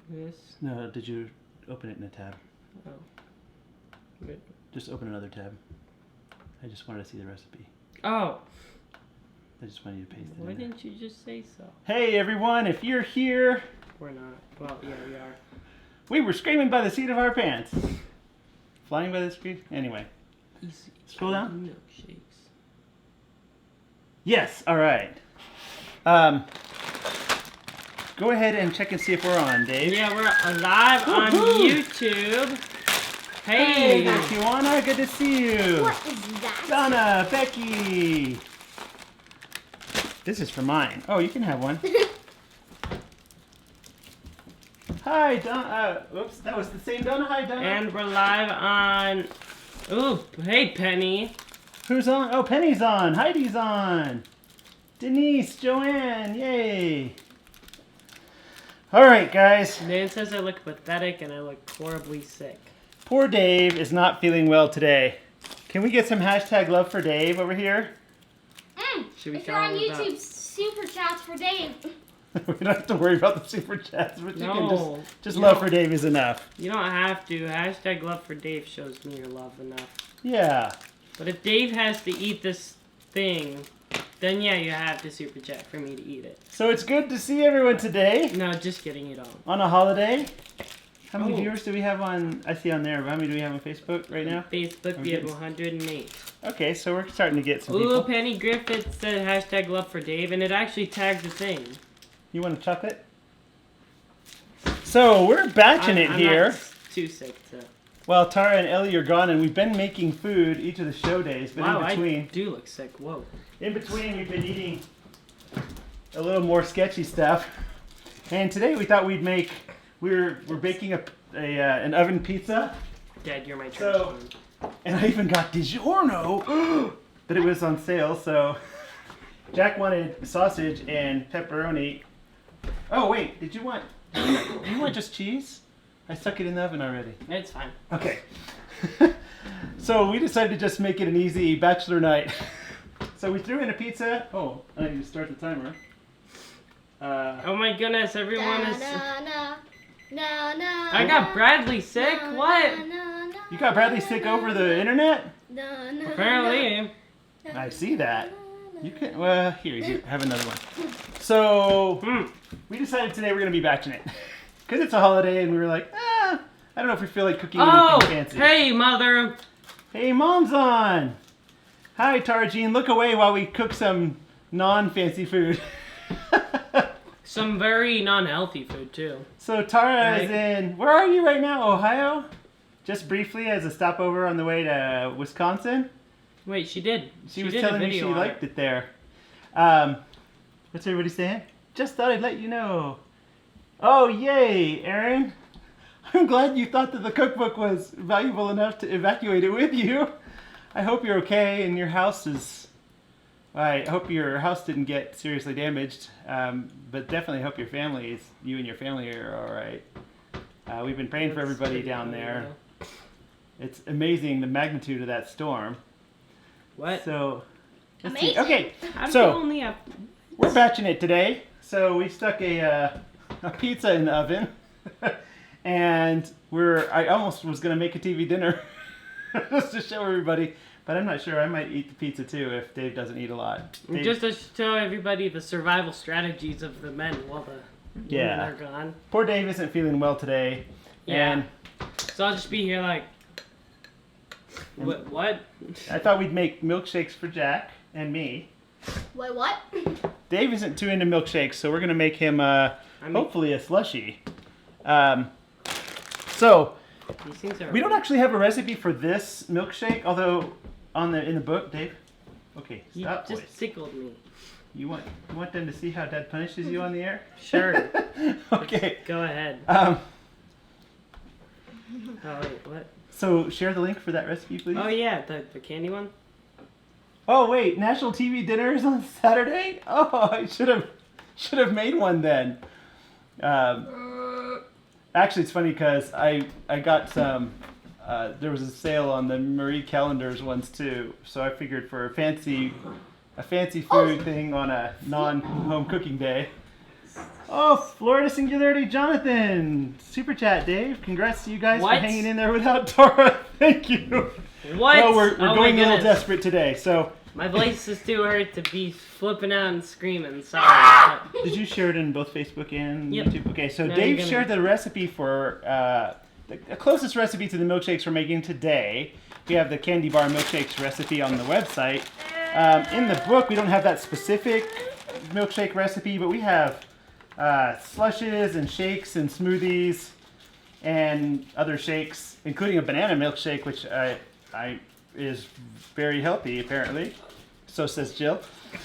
This? No, did you open it in a tab? Oh. Good. Just open another tab. I just wanted to see the recipe. Oh. I just wanted you to paste it Why in there. didn't you just say so? Hey everyone, if you're here... We're not. Well, yeah, we are. We were screaming by the seat of our pants. Flying by the screen? Anyway. Easy. Scroll down. Milkshakes. Yes, alright. Go ahead and check and see if we're on, Dave. Yeah, we're live on YouTube. Hey, Hey! Tijuana, good to see you. What is that? Donna, Becky. This is for mine. Oh, you can have one. Hi, Donna. Oops, that was the same Donna. Hi, Donna. And we're live on... Ooh, hey, Penny. Who's on? Oh, Penny's on. Heidi's on. Denise, Joanne, yay. All right, guys. Dan says I look pathetic and I look horribly sick. Poor Dave is not feeling well today. Can we get some hashtag love for Dave over here? Should we If you're tell on him YouTube, about... super chats for Dave. We don't have to worry about the super chats, but you can No. just You love don't- for Dave is enough. You don't have to. Hashtag love for Dave shows me your love enough. Yeah. But if Dave has to eat this thing, then yeah, you have to super chat for me to eat it. So it's good to see everyone today No, just kidding, you don't. on a holiday. How many Oh. viewers do we have on? I see on there. But how many do we have on Facebook right now? Facebook, we have 108. Okay, so we're starting to get some Ooh, people. Penny Griffith said hashtag love for Dave, and it actually tagged the thing. You want a chocolate? So we're batching it I'm here. not too sick to... Well, Tara and Elly are gone, and we've been making food each of the show days. But Wow, in I between, do look sick. Whoa. we've been eating a little more sketchy stuff. And today we thought we'd make. We're baking an oven pizza, Dad, you're my trash So- man. and I even got DiGiorno that it was on sale. So Jack wanted sausage and pepperoni. Oh wait, did you want just cheese? I stuck it in the oven already. It's fine. Okay. So we decided to just make it an easy bachelor night. So we threw in a pizza. Oh, I need to start the timer. Oh my goodness, everyone is... I I got Bradley sick? What? You got Bradley sick over the internet? Apparently. I see that. You can, well, here, you have another one. So, we decided today we're going to be batching it. Because it's a holiday and we were like, I don't know if we feel like cooking Oh, anything fancy. hey, mother. Hey, Mom's on. Hi, Tara Jean. Look away while we cook some non-fancy food. Some very non-healthy food, too. So Tara is Right. in, where are you right now? Ohio? Just briefly as a stopover on the way to Wisconsin. Wait, she did. She was did a telling me video she on liked it there. What's everybody saying? Just thought I'd let you know. Oh, yay, Aaron. I'm glad you thought that the cookbook was valuable enough to evacuate it with you. I hope you're okay and your house is... I hope your house didn't get seriously damaged, but definitely hope you and your family are all right. We've been praying for everybody down there. It's amazing the magnitude of that storm. What? So, let's see. Amazing. Okay, How did so- you only have... we're batching it today. So we stuck a pizza in the oven, and I almost was gonna make a TV dinner just to show everybody. But I'm not sure. I might eat the pizza too if Dave doesn't eat a lot. Dave, Just to show everybody the survival strategies of the men while the women are gone. poor Dave isn't feeling well today. Yeah. And So I'll just be here like... What? I thought we'd make milkshakes for Jack and me. Wait, what? Dave isn't too into milkshakes, so we're gonna make him hopefully a slushie. So These things are... we don't actually have a recipe for this milkshake, although in the book, Dave. Okay, You stop, just boys. tickled me. You want them to see how Dad punishes you on the air? Sure. Okay. Go ahead. Um, Oh, wait, what? so share the link for that recipe, please. Oh, yeah, the candy one? Oh wait, national TV dinner is on Saturday. Oh, I should have made one then. Actually, it's funny because I got some. There was a sale on the Marie calendars ones too, so I figured for a fancy food thing on a non-home cooking day. Oh, Florida Singularity Jonathan. Super chat, Dave. Congrats to you guys What? for hanging in there without Tara. Thank you. What? Well, we're Oh my going a little goodness. desperate today, so. My voice is too hurt to be flipping out and screaming. Sorry. Did you share it in both Facebook and Yep. YouTube? Okay, so Now Dave you're gonna- shared the recipe for the closest recipe to the milkshakes we're making today. We have the candy bar milkshakes recipe on the website. In the book, we don't have that specific milkshake recipe, but we have slushes and shakes and smoothies and other shakes, including a banana milkshake, which I is very healthy apparently. So says Jill.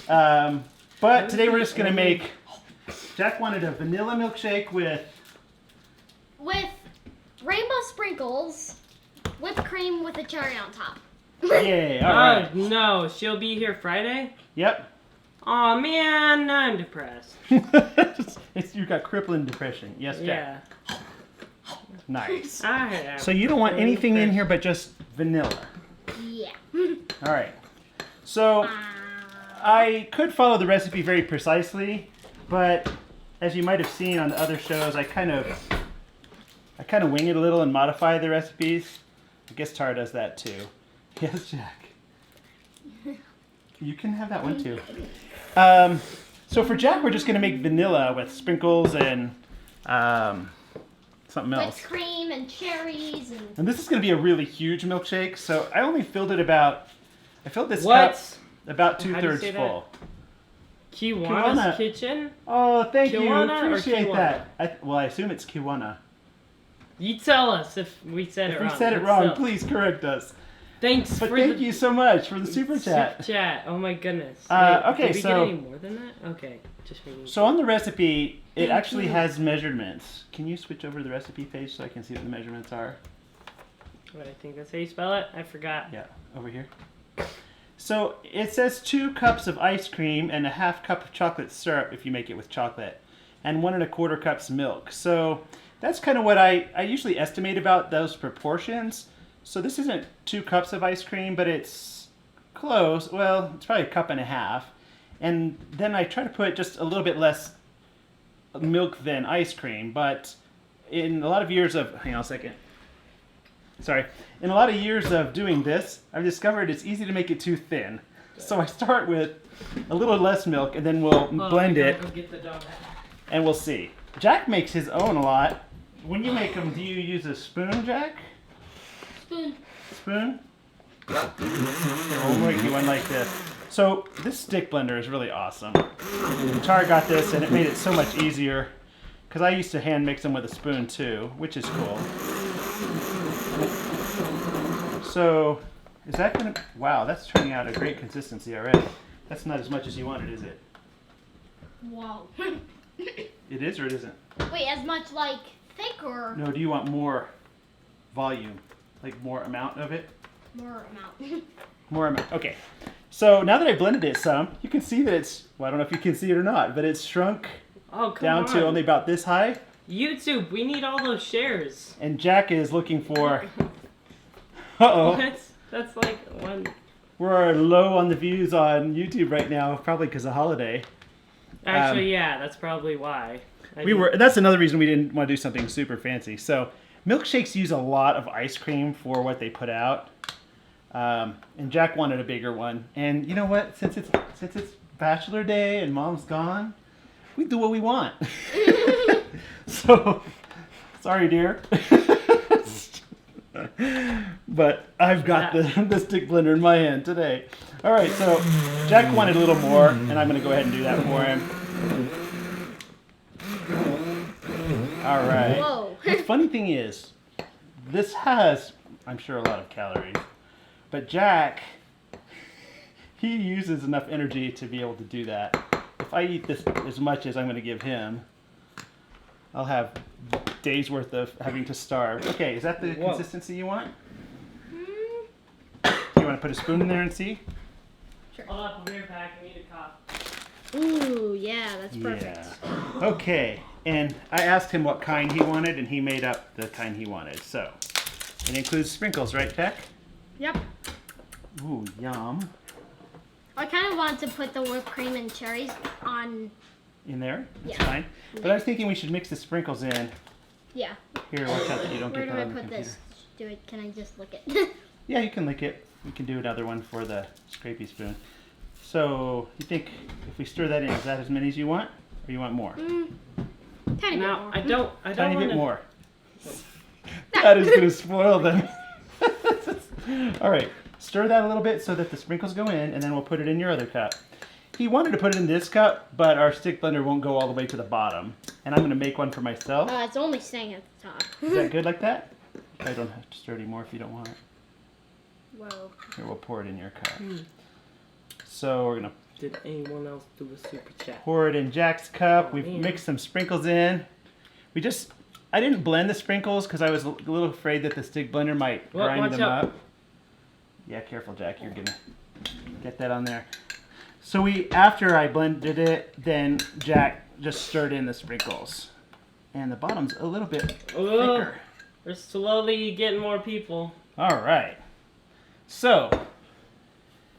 But today we're just gonna make. Jack wanted a vanilla milkshake with rainbow sprinkles, whipped cream with a cherry on top. Yay! All right. Oh no, she'll be here Friday? Yep. Aw man, now I'm depressed. You got crippling depression. Yes, Jack. Yeah. Nice. I So you don't want anything in here but just vanilla. Yeah. All right. So I could follow the recipe very precisely, but as you might have seen on the other shows, I kind of wing it a little and modify the recipes. I guess Tara does that too. Yes, Jack. You can have that one too. So for Jack, we're just gonna make vanilla with sprinkles and something else. Whipped cream and cherries and. And this is gonna be a really huge milkshake, so I only filled it I filled this What? cup about How do you 2/3 say that? full. Kiwana's Kiwana. Kitchen? Oh, thank you. Kiwana or Appreciate Kiwana? that. Well, I assume it's Kiwana. You tell us if we said it If wrong. we said it but wrong, still. please correct us. Thanks But for thank the you so much for the super chat. Super chat. Oh my goodness. Okay, did we so- get any more than that? Okay, just reading. So on the recipe, it Thank actually you. has measurements. Can you switch over to the recipe page so I can see what the measurements are? What, I think that's how you spell it. I forgot. Yeah, over here. So it says 2 cups of ice cream and a half cup of chocolate syrup if you make it with chocolate, and 1 1/4 cups milk. So that's kind of what I usually estimate about those proportions. So this isn't 2 cups of ice cream, but it's close. Well, it's probably a cup and a half. And then I try to put just a little bit less milk than ice cream, but in a lot of years of, hang on a second. Sorry. In a lot of years of doing this, I've discovered it's easy to make it too thin. So I start with a little less milk and then we'll blend it Go get the donut. and we'll see. Jack makes his own a lot. When you make them, do you use a spoon, Jack? Spoon. Spoon? We'll make you one like this. So this stick blender is really awesome. Tara got this and it made it so much easier because I used to hand mix them with a spoon too, which is cool. So is that gonna, wow, that's turning out a great consistency already. That's not as much as you wanted, is it? Whoa. It is or it isn't? Wait, as much like thick or No, do you want more volume? Like more amount of it? more amount? More amount. Okay. So now that I blended it some, you can see that it's, well, I don't know if you can see it or not, but it's shrunk Oh, come down on. to only about this high. YouTube, we need all those shares. And Jack is looking for, uh-oh, That's like one. we're low on the views on YouTube right now, probably because of holiday. Actually, yeah, that's probably why. That's another reason we didn't want to do something super fancy. So milkshakes use a lot of ice cream for what they put out. And Jack wanted a bigger one. And you know what? Since it's Bachelor Day and Mom's gone, we do what we want. So, sorry, dear. But I've got the stick blender in my hand today. All right, so Jack wanted a little more, and I'm going to go ahead and do that for him. All right. Whoa. The funny thing is, this has, I'm sure, a lot of calories. But Jack, he uses enough energy to be able to do that. If I eat this as much as I'm going to give him, I'll have days worth of having to starve. Okay, is that the Whoa. consistency you want? Do you want to put a spoon in there and see? Hold up, I'm here back. I need a cup. Ooh, yeah, that's perfect. Yeah. Okay, and I asked him what kind he wanted, and he made up the kind he wanted. So, it includes sprinkles, right, Jack? Yep. Ooh, yum. I kind of want to put the whipped cream and cherries on in there. That's Yeah. fine. But I was thinking we should mix the sprinkles in. Yeah. Here, watch out that you don't Where get do that I on the put computer. this? Can I just lick it? Yeah, you can lick it. We can do another one for the scrapey spoon. So, you think if we stir that in, is that as many as you want? Or you want more? Tiny bit Now, more. I don't Tiny want bit to... more. That is going to spoil them. All right, stir that a little bit so that the sprinkles go in, and then we'll put it in your other cup. He wanted to put it in this cup, but our stick blender won't go all the way to the bottom. And I'm going to make one for myself. It's only staying at the top. Is that good like that? I don't have to stir anymore if you don't want it. Whoa. Here, we'll pour it in your cup. So we're going to Did anyone else do a super chat? pour it in Jack's cup. We've man. mixed some sprinkles in. I didn't blend the sprinkles because I was a little afraid that the stick blender might Well, grind watch them out. up. Yeah, careful, Jack. You're going to get that on there. So after I blended it, then Jack just stirred in the sprinkles. And the bottom's a little bit Oh, thicker. we're slowly getting more people. All right. So,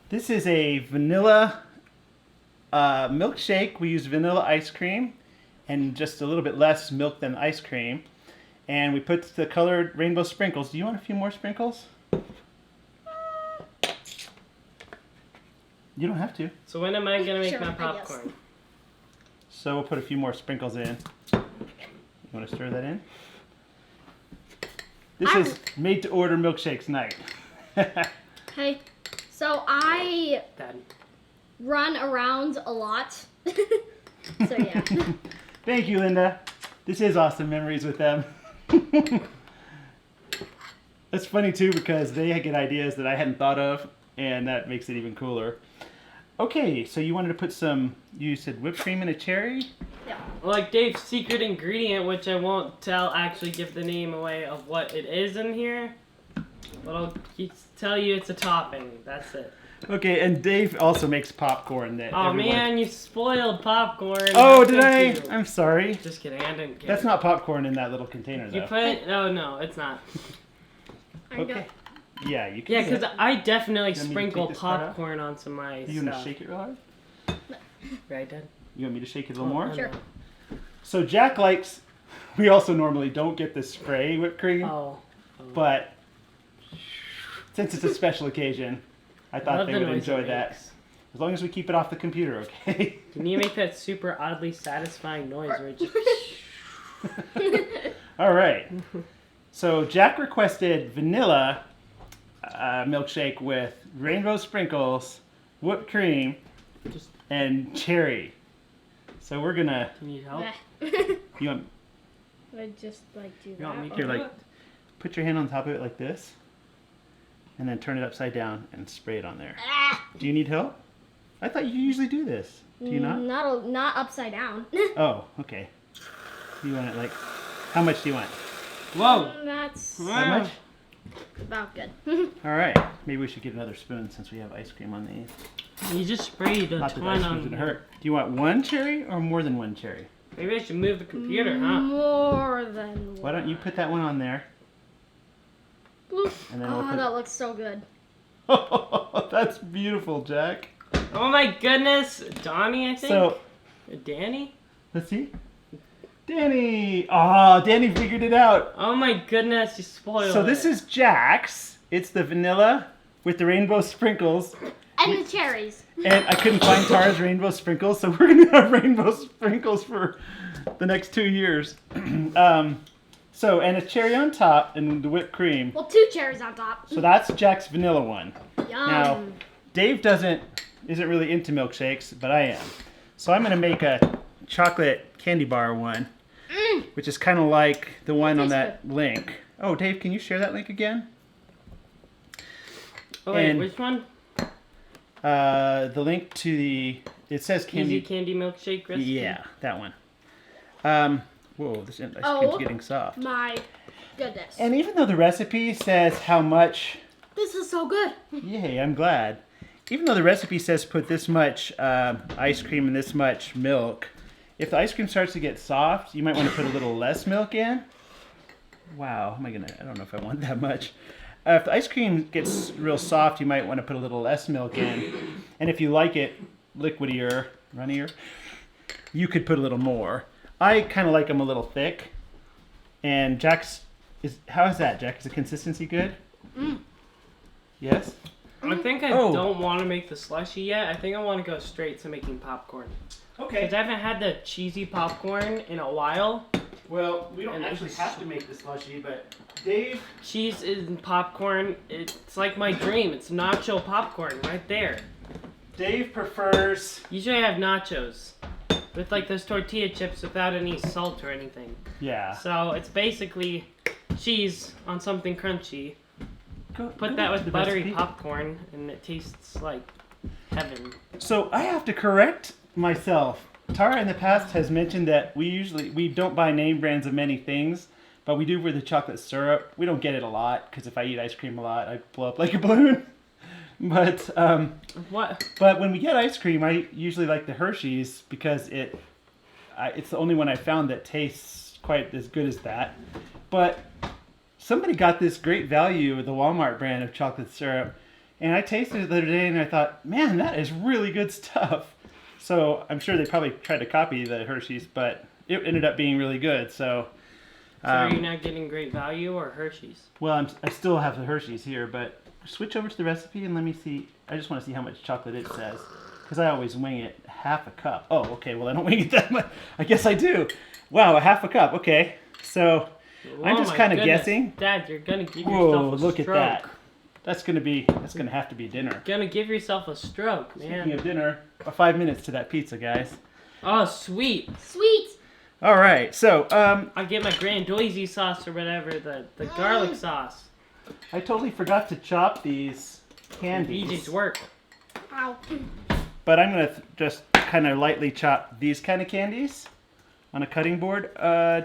this is a vanilla milkshake. We use vanilla ice cream and just a little bit less milk than ice cream. And we put the colored rainbow sprinkles. Do you want a few more sprinkles? You don't have to. So when am I going to make Sure, my I guess. popcorn? So we'll put a few more sprinkles in. You want to stir that in? This is made to order milkshakes night. Hey, so I Daddy. run around a lot. So yeah. Thank you, Linda. This is awesome memories with them. That's funny too because they get ideas that I hadn't thought of, and that makes it even cooler. Okay, so you wanted to put you said whipped cream and a cherry? Yeah. Like Dave's secret ingredient, which I won't actually give the name away of what it is in here. But I'll tell you it's a topping. That's it. Okay, and Dave also makes popcorn that Oh everyone... man, you spoiled popcorn. Oh, did I? Thank you. I'm sorry. Just kidding, I didn't get That's it. not popcorn in that little container You though. put... Oh no, it's not. Okay. Yeah, you can Yeah, do because that. I definitely You want me to sprinkle take this part out? popcorn onto my You want to stuff. shake it real hard? Right, Dad? You want me to shake it a little more? Sure. So Jack likes... We also normally don't get the spray whipped cream. Oh. But since it's a special occasion, I thought Love they the would noise enjoy it that. makes. As long as we keep it off the computer, okay? Can you make that super oddly satisfying noise where it just... All right. So Jack requested vanilla milkshake with rainbow sprinkles, whipped cream, and cherry. So we're gonna. Can you help? You want? I just like do You want me to Here, do like, it? put your hand on top of it like this, and then turn it upside down and spray it on there. Do you need help? I thought you usually do this. Do you not? Not upside down. Oh, okay. You want it like? How much do you want? Whoa! That's How much? about good. All right. Maybe we should get another spoon since we have ice cream on these. You just sprayed a Not that ton ice cream's on gonna hurt. Do you want one cherry or more than one cherry? Maybe I should move the computer, huh? More than Why don't you put that one on there? Bloop. And then we'll Oh, put that looks so good. That's beautiful, Jack. Oh my goodness! Donnie, I think? So, Danny? let's see. Danny! Aw, Danny figured it out. Oh my goodness, you spoiled So it. this is Jack's. It's the vanilla with the rainbow sprinkles. And the cherries. And I couldn't find Tara's rainbow sprinkles, so we're going to have rainbow sprinkles for the next 2 years. So, and a cherry on top and the whipped cream. Well, 2 cherries on top. So that's Jack's vanilla one. Yum. Now, Dave isn't really into milkshakes, but I am. So I'm going to make a chocolate candy bar one, which is kind of like the one on that link. Oh, Dave, can you share that link again? Oh wait, and- which one? The link to it says candy. Easy candy milkshake recipe? Yeah, that one. Whoa, this ice cream's Oh. getting soft. My goodness. And even though the recipe says how much, This is so good. yay, I'm glad. Even though the recipe says put this much ice cream and this much milk, if the ice cream starts to get soft, you might want to put a little less milk in. Wow, I don't know if I want that much. If the ice cream gets real soft, you might want to put a little less milk in. And if you like it liquidier, runnier, you could put a little more. I kind of like them a little thick. And Jack's how is that, Jack? Is the consistency good? Yes? I think I don't want to make the slushy yet. I think I want to go straight to making popcorn. Okay. Because I haven't had the cheesy popcorn in a while. Well, we don't actually have to make the slushy, but Dave... Cheese in popcorn, it's like my dream. It's nacho popcorn right there. Dave prefers... Usually I have nachos with like those tortilla chips without any salt or anything. Yeah. So it's basically cheese on something crunchy. Put that with the buttery recipe. popcorn and it tastes like heaven. So I have to correct myself. Tara in the past has mentioned that we don't buy name brands of many things, but we do for the chocolate syrup. We don't get it a lot because if I eat ice cream a lot, I blow up like a balloon. But What? But when we get ice cream, I usually like the Hershey's because it's the only one I found that tastes quite as good as that. But somebody got this great value with the Walmart brand of chocolate syrup, and I tasted it the other day and I thought, man, that is really good stuff. So I'm sure they probably tried to copy the Hershey's, but it ended up being really good. So Are you not getting great value or Hershey's? well, I still have the Hershey's here, but switch over to the recipe and let me see. I just want to see how much chocolate it says, because I always wing it half a cup. Oh, okay. Well, I don't wing it that much. I guess I do. Wow, a half a cup. Okay. So I'm just kind of guessing. Dad, you're gonna give Whoa, yourself a look stroke. at that. That's gonna have to be dinner. Gonna give yourself a stroke, man. Speaking of dinner, 5 minutes to that pizza, guys. Oh, sweet. Sweet. All right. So I get my Grandoise sauce or whatever, the garlic sauce. I totally forgot to chop these candies. BJ's work. Ow. But I'm gonna just kind of lightly chop these kind of candies on a cutting board.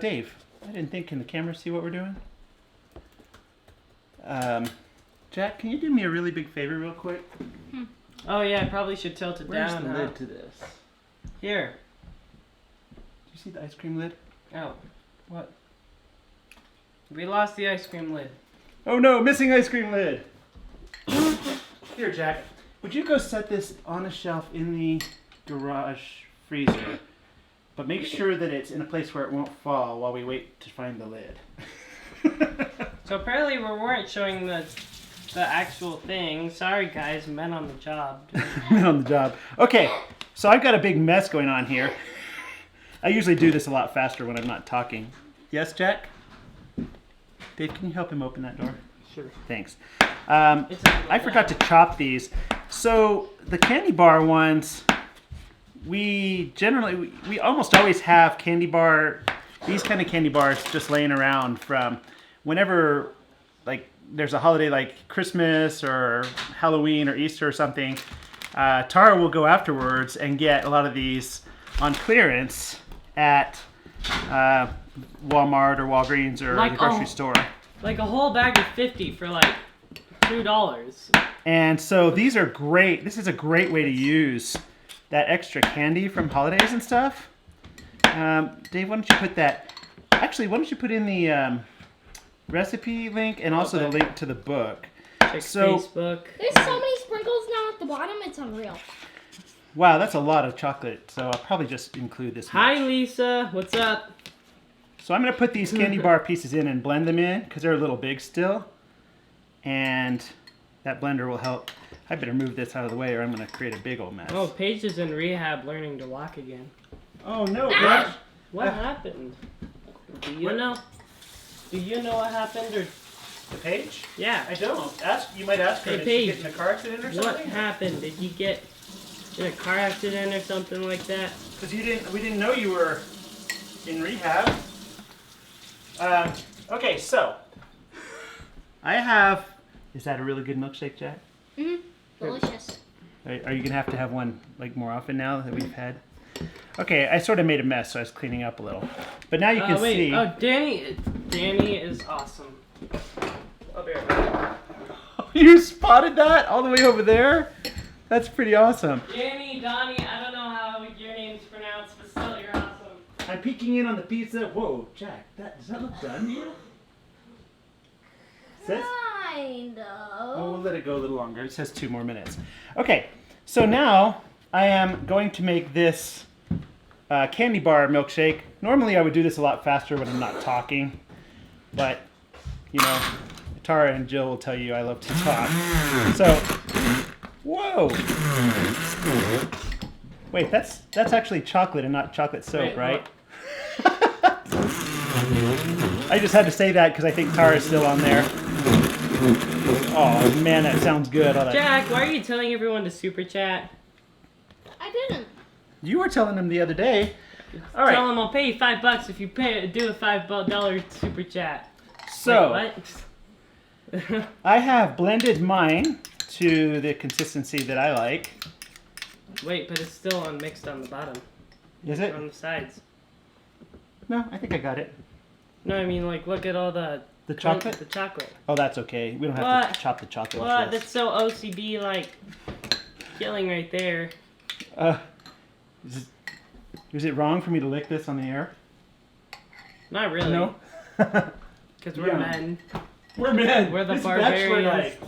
Dave, I didn't think, can the camera see what we're doing? Jack, can you do me a really big favor real quick? Oh yeah, I probably should tilt it Where's down. the huh? lid to this? Here. Do you see the ice cream lid? Oh, what? We lost the ice cream lid. Oh no, missing ice cream lid! Here, Jack, would you go set this on a shelf in the garage freezer, but make sure that it's in a place where it won't fall while we wait to find the lid. So apparently we weren't showing the actual thing. Sorry guys, men on the job. Men on the job. Okay, so I've got a big mess going on here. I usually do this a lot faster when I'm not talking. Yes, Jack? Dave, can you help him open that door? Sure. Thanks. It's a little I forgot to chop these. So the candy bar ones, we almost always have these kind of candy bars just laying around from whenever, like, there's a holiday like Christmas or Halloween or Easter or something. Tara will go afterwards and get a lot of these on clearance at Walmart or Walgreens or Like, the grocery store. Like a whole bag of 50 for like $2. And so these are great. This is a great way to use that extra candy from holidays and stuff. Dave, why don't you put that... Actually, why don't you put in the recipe link and also the link to the book. Check Facebook. There's so many sprinkles now at the bottom, it's unreal. Wow, that's a lot of chocolate. So I'll probably just include this Hi much. Lisa, what's up? So I'm going to put these candy bar pieces in and blend them in because they're a little big still. And that blender will help. I better move this out of the way or I'm going to create a big old mess. Oh, Paige is in rehab learning to walk again. Oh no, Ah! What happened? Do you know? Do you know what happened or? The page? Yeah. I don't. You might ask her, Hey, did she Paige. get in a car accident or What something? happened? Did you get in a car accident or something like that? Because we didn't know you were in rehab. Okay, so I have. Is that a really good milkshake, Jack? Delicious. Are you gonna have to have one like more often now that we've had? Okay, I sort of made a mess, so I was cleaning up a little. But now you can wait. see. Oh, Danny is awesome. I'll be right back. You spotted that all the way over there? That's pretty awesome. Danny, Donnie, I don't know how your name's pronounced, but still, you're awesome. I'm peeking in on the pizza. Whoa, Jack, does that look done to you? Says? Kind Oh, of. we'll let it go a little longer. It says 2 more minutes. Okay, so now I am going to make this candy bar milkshake. Normally I would do this a lot faster when I'm not talking, but you know, Tara and Jill will tell you I love to talk. So, whoa! Wait, that's actually chocolate and not chocolate soap, Wait, right? I just had to say that because I think Tara's still on there. Oh man, that sounds good. All that. Jack, why are you telling everyone to super chat? I didn't. You were telling them the other day. All right. Tell them I'll pay you $5 if you do a $5 super chat. So, Wait, what? I have blended mine to the consistency that I like. Wait, but it's still unmixed on the bottom. Is it? On the sides. No, I think I got it. No, I mean, like, look at all the chocolate? The chocolate. Oh, that's okay. We don't have What? to chop the chocolate. What? with this. That's so OCD, like, killing right there. Is it wrong for me to lick this on the air? Not really. No. Because we're Yeah. men. We're men. We're the It's Bachelor barbarians. night.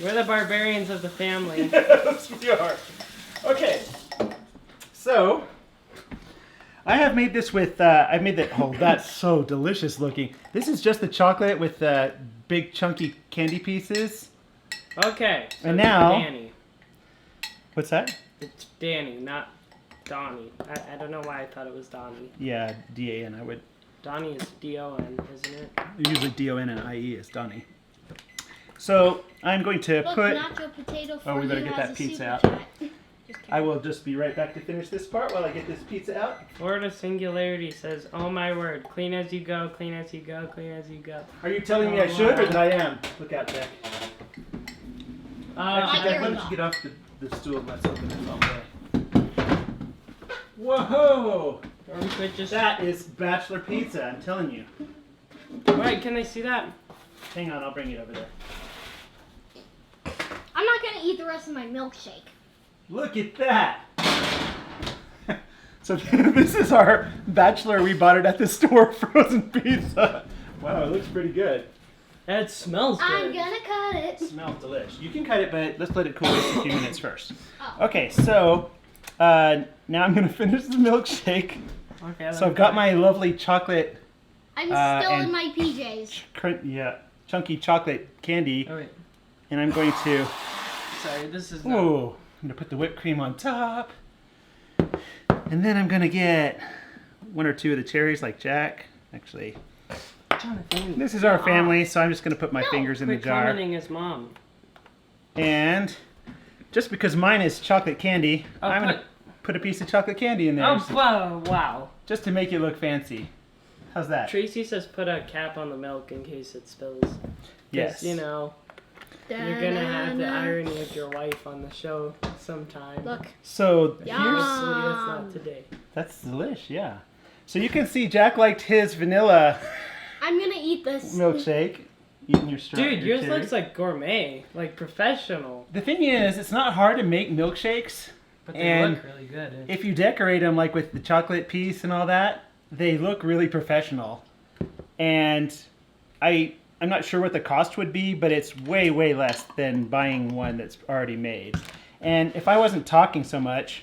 We're the barbarians of the family. Yes, we are. Okay. So, I have made this with, I made that, oh, that's so delicious looking. This is just the chocolate with big chunky candy pieces. Okay. So And it's now- Danny. What's that? It's Danny, not Donnie. I don't know why I thought it was Donnie. Yeah, D-A-N, I would. Donnie is D-O-N, isn't it? Usually D-O-N and I-E is Donnie. So, I'm going to Look, put, nacho potato for oh, we better you get has that a pizza super out. chat. Just kidding. I will just be right back to finish this part while I get this pizza out. Florida Singularity says, oh my word, clean as you go, clean as you go, clean as you go. Are you telling me I should or that I am? Look out, Jack. Actually, here Jack, why we don't you go. get off the stool and let's open this all day. Whoa! Or we could just... That is Bachelor pizza, I'm telling you. Wait, can they see that? Hang on, I'll bring it over there. I'm not gonna eat the rest of my milkshake. Look at that! So this is our Bachelor, we bought it at the store, frozen pizza. Wow, it looks pretty good. It smells good. I'm gonna cut it. It smells delicious. You can cut it, but let's let it cool just a few minutes first. Oh. Okay, so now I'm going to finish the milkshake. Okay, So I've got my lovely chocolate, I'm still and- in my PJs. chunky chocolate candy, Oh, wait. and I'm going to, Sorry, this is not... I'm going to put the whipped cream on top, and then I'm going to get one or two of the cherries like Jack. Actually, Jonathan, this is our family, so I'm just going to put my No, fingers in the quit jar. commenting his mom. And just because mine is chocolate candy, Oh, I'm going to put a piece of chocolate candy in there. Oh, whoa, wow. Just to make it look fancy. How's that? Tracy says put a cap on the milk in case it spills. 'Cause, Yes. You know, you're gonna have the irony of your wife on the show sometime. Look. So Yum. Hopefully that's not today. that's delish, yeah. So you can see Jack liked his vanilla I'm gonna eat this. milkshake. Eating your straw. Dude, your yours cherry. looks like gourmet, like professional. The thing is, it's not hard to make milkshakes. But they And look really good. If you decorate them like with the chocolate piece and all that, they look really professional. And I'm not sure what the cost would be, but it's way, way less than buying one that's already made. And if I wasn't talking so much,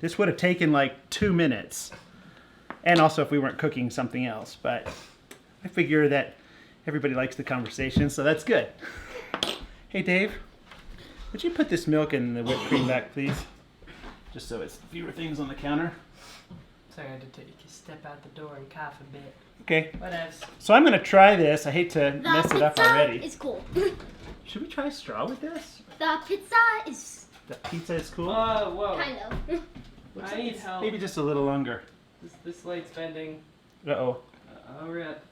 this would have taken like 2 minutes. And also if we weren't cooking something else. But I figure that everybody likes the conversation, so that's good. Hey, Dave, would you put this milk and the whipped cream back, please? Just so it's fewer things on the counter. Sorry, I had to take a step out the door and cough a bit. Okay. Whatevs. So I'm gonna try this. I hate to The mess it up pizza already. is cool. Should we try straw with this? The pizza is The pizza is cool. Whoa, whoa. kind of. I need help. Maybe just a little longer. This light's bending. Uh-oh. Oh, rip.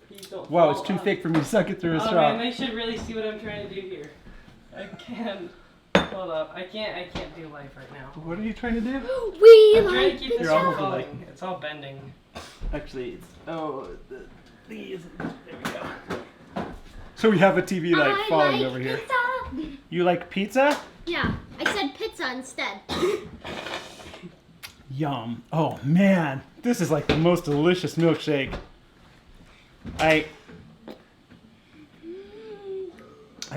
Please don't Whoa, it's fall too off. thick for me to suck it through a Oh straw. man, they should really see what I'm trying to do here. I can't. Hold up. I can't do life right now. What are you trying to do? We I'm trying like to keep this pizza. You're from almost falling. It's all bending. Actually, it's... Oh, the thingy isn't... There we go. So we have a TV light I falling like over here. pizza. You like pizza? Yeah, I said pizza instead. Yum. Oh, man. This is like the most delicious milkshake. I'm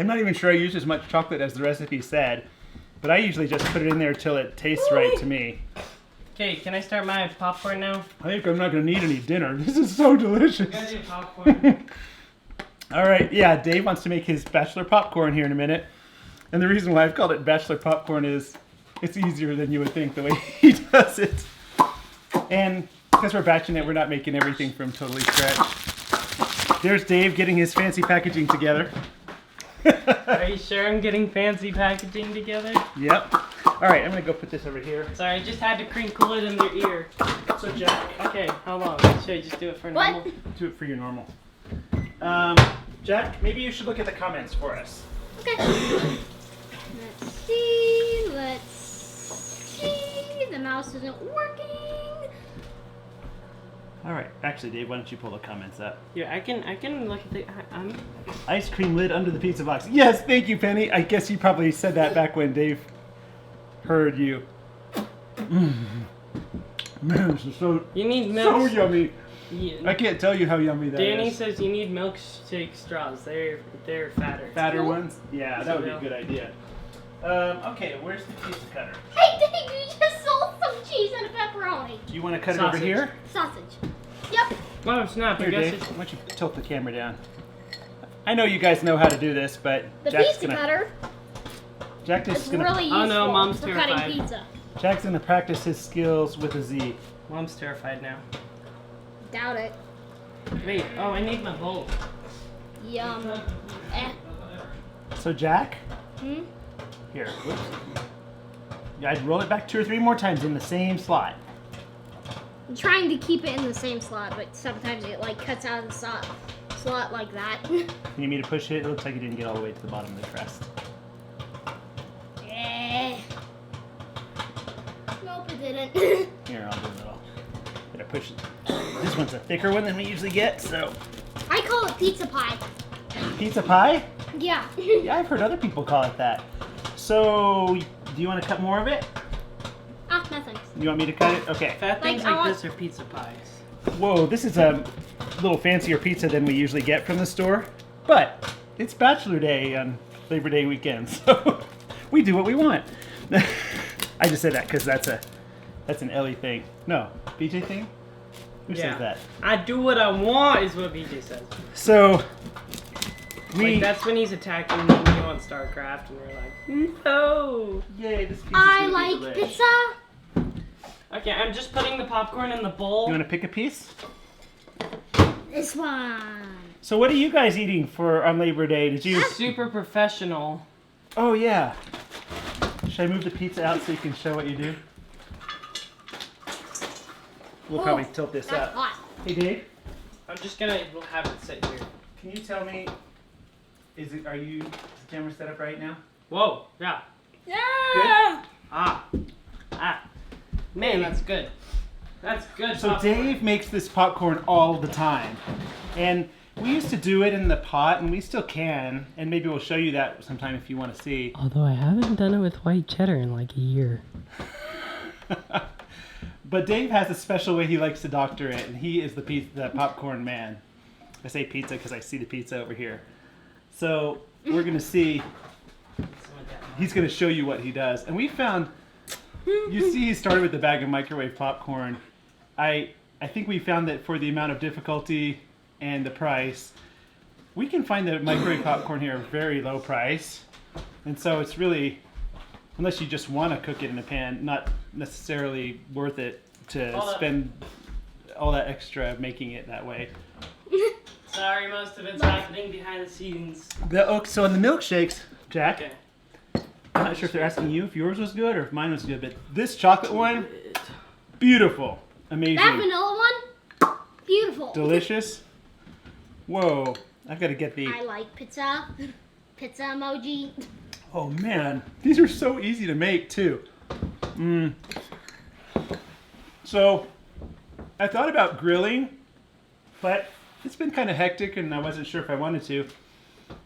not even sure I used as much chocolate as the recipe said, but I usually just put it in there till it tastes right to me. Okay, can I start my popcorn now? I think I'm not gonna need any dinner. This is so delicious. You gotta do popcorn. All right, yeah, Dave wants to make his Bachelor popcorn here in a minute. And the reason why I've called it Bachelor popcorn is it's easier than you would think the way he does it. And because we're batching it, we're not making everything from totally scratch. There's Dave getting his fancy packaging together. Are you sure I'm getting fancy packaging together? Yep. All right, I'm gonna go put this over here. Sorry, I just had to crinkle it in your ear. So Jack, Okay, how long? Should I just do it for What? normal? do it for your normal. Jack, maybe you should look at the comments for us. Okay. Let's see. Let's see. The mouse isn't working. All right, actually, Dave, why don't you pull the comments up? Yeah, I can look at the. Ice cream lid under the pizza box. Yes, thank you, Penny. I guess you probably said that back when Dave heard you. Man, this is so You need milk. so yummy. Yeah. I can't tell you how yummy that Danny is. says you need milkshake straws. They're fatter. Fatter ones? Yeah, that would be a good idea. Okay, where's the pizza cutter? Hey, Dave, you just sold some cheese and a pepperoni. Do you want to cut it over Sausage. here? Sausage. Yep. Oh snap! Here, I guess Dave. it's. Why don't you tilt the camera down? I know you guys know how to do this, but The Jack's pizza gonna cutter Jack is is gonna really useful Oh, no, Mom's for terrified. cutting pizza. Jack's gonna practice his skills with a Z. Mom's terrified now. Doubt it. Wait. Oh, I need my bowl. Yum. Eh. So Jack, Hmm? here. Whoops. Yeah, I'd roll it back 2 or 3 more times in the same slot. I'm trying to keep it in the same slot, but sometimes it like cuts out of the slot like that. You need me to push it? It looks like you didn't get all the way to the bottom of the crust. Eh. Nope, it didn't. Here, I'll do a little bit of push. This one's a thicker one than we usually get, so. I call it pizza pie. Pizza pie? Yeah. Yeah, I've heard other people call it that. So, do you want to cut more of it? Ah, nothing. You want me to cut it? Okay. Fat things I like want- this are pizza pies. Whoa, this is a little fancier pizza than we usually get from the store. But it's Bachelor Day on Labor Day weekend, so we do what we want. I just said that because that's an Elly thing. No, BJ thing? Who says that? I do what I want is what BJ says. So, we... Like that's when he's attacking me on StarCraft and we're like, no. Yay, this pizza's I gonna be like delish. pizza. Okay, I'm just putting the popcorn in the bowl. You want to pick a piece? This one. So what are you guys eating for on Labor Day? Did you... Super professional. Oh, yeah. Should I move the pizza out so you can show what you do? We'll probably tilt this That's up. hot. Hey, Dave, I'm just gonna have it sit here. can you tell me, is the camera set up right now? Whoa, yeah. Yeah. Ah. Man, that's good. That's good. So popcorn. Dave makes this popcorn all the time. And we used to do it in the pot, and we still can. And maybe we'll show you that sometime if you want to see. Although I haven't done it with white cheddar in like a year. But Dave has a special way he likes to doctor it, and he is the popcorn man. I say pizza because I see the pizza over here. So we're going to see, he's going to show you what he does. And we found, you see he started with the bag of microwave popcorn. I think we found that for the amount of difficulty and the price, we can find the microwave popcorn here at a very low price. And so it's really, unless you just want to cook it in a pan, not necessarily worth it to spend all that extra making it that way. Sorry, most of it's happening behind the scenes. So on the milkshakes, Jack, Okay. I'm not sure if they're asking you if yours was good or if mine was good, but this chocolate one, beautiful, amazing, That vanilla one, beautiful. delicious. Whoa, I've got to get the, I like pizza. Pizza emoji. oh man, these are so easy to make too. So, I thought about grilling, but it's been kind of hectic and I wasn't sure if I wanted to.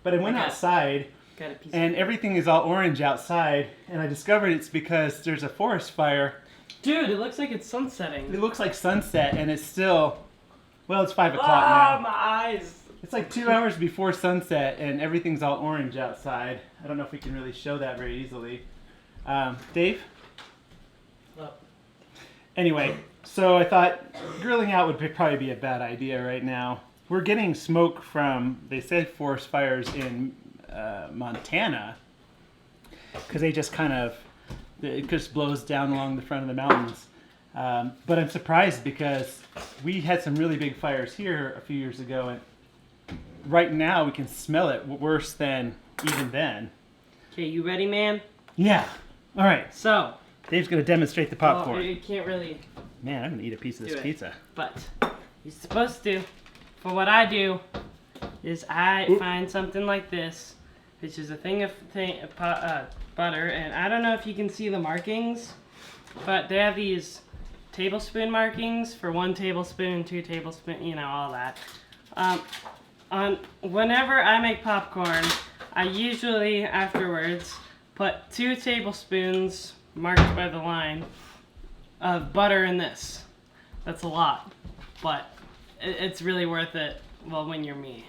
But I went outside Got a piece and everything is all orange outside, and I discovered it's because there's a forest fire. Dude, it looks like it's sunsetting. It looks like sunset and it's still, well, it's 5 o'clock Ah, now. my eyes. It's like 2 hours before sunset and everything's all orange outside. I don't know if we can really show that very easily. Dave? Look. Anyway, so I thought grilling out would probably be a bad idea right now. We're getting smoke from, they said, forest fires in Montana, because they just it just blows down along the front of the mountains. But I'm surprised because we had some really big fires here a few years ago, and right now we can smell it worse than even then. Okay, you ready, man? Yeah. All right. So. Dave's going to demonstrate the popcorn. Well, you can't really. Man, I'm going to eat a piece of this pizza. But you're supposed to. For what I do is I find something like this, which is a thing of butter, and I don't know if you can see the markings, but they have these tablespoon markings for 1 tablespoon, 2 tablespoons, you know, all that. Whenever I make popcorn, I usually afterwards put 2 tablespoons marked by the line of butter in this. That's a lot, but it's really worth it. Well, when you're me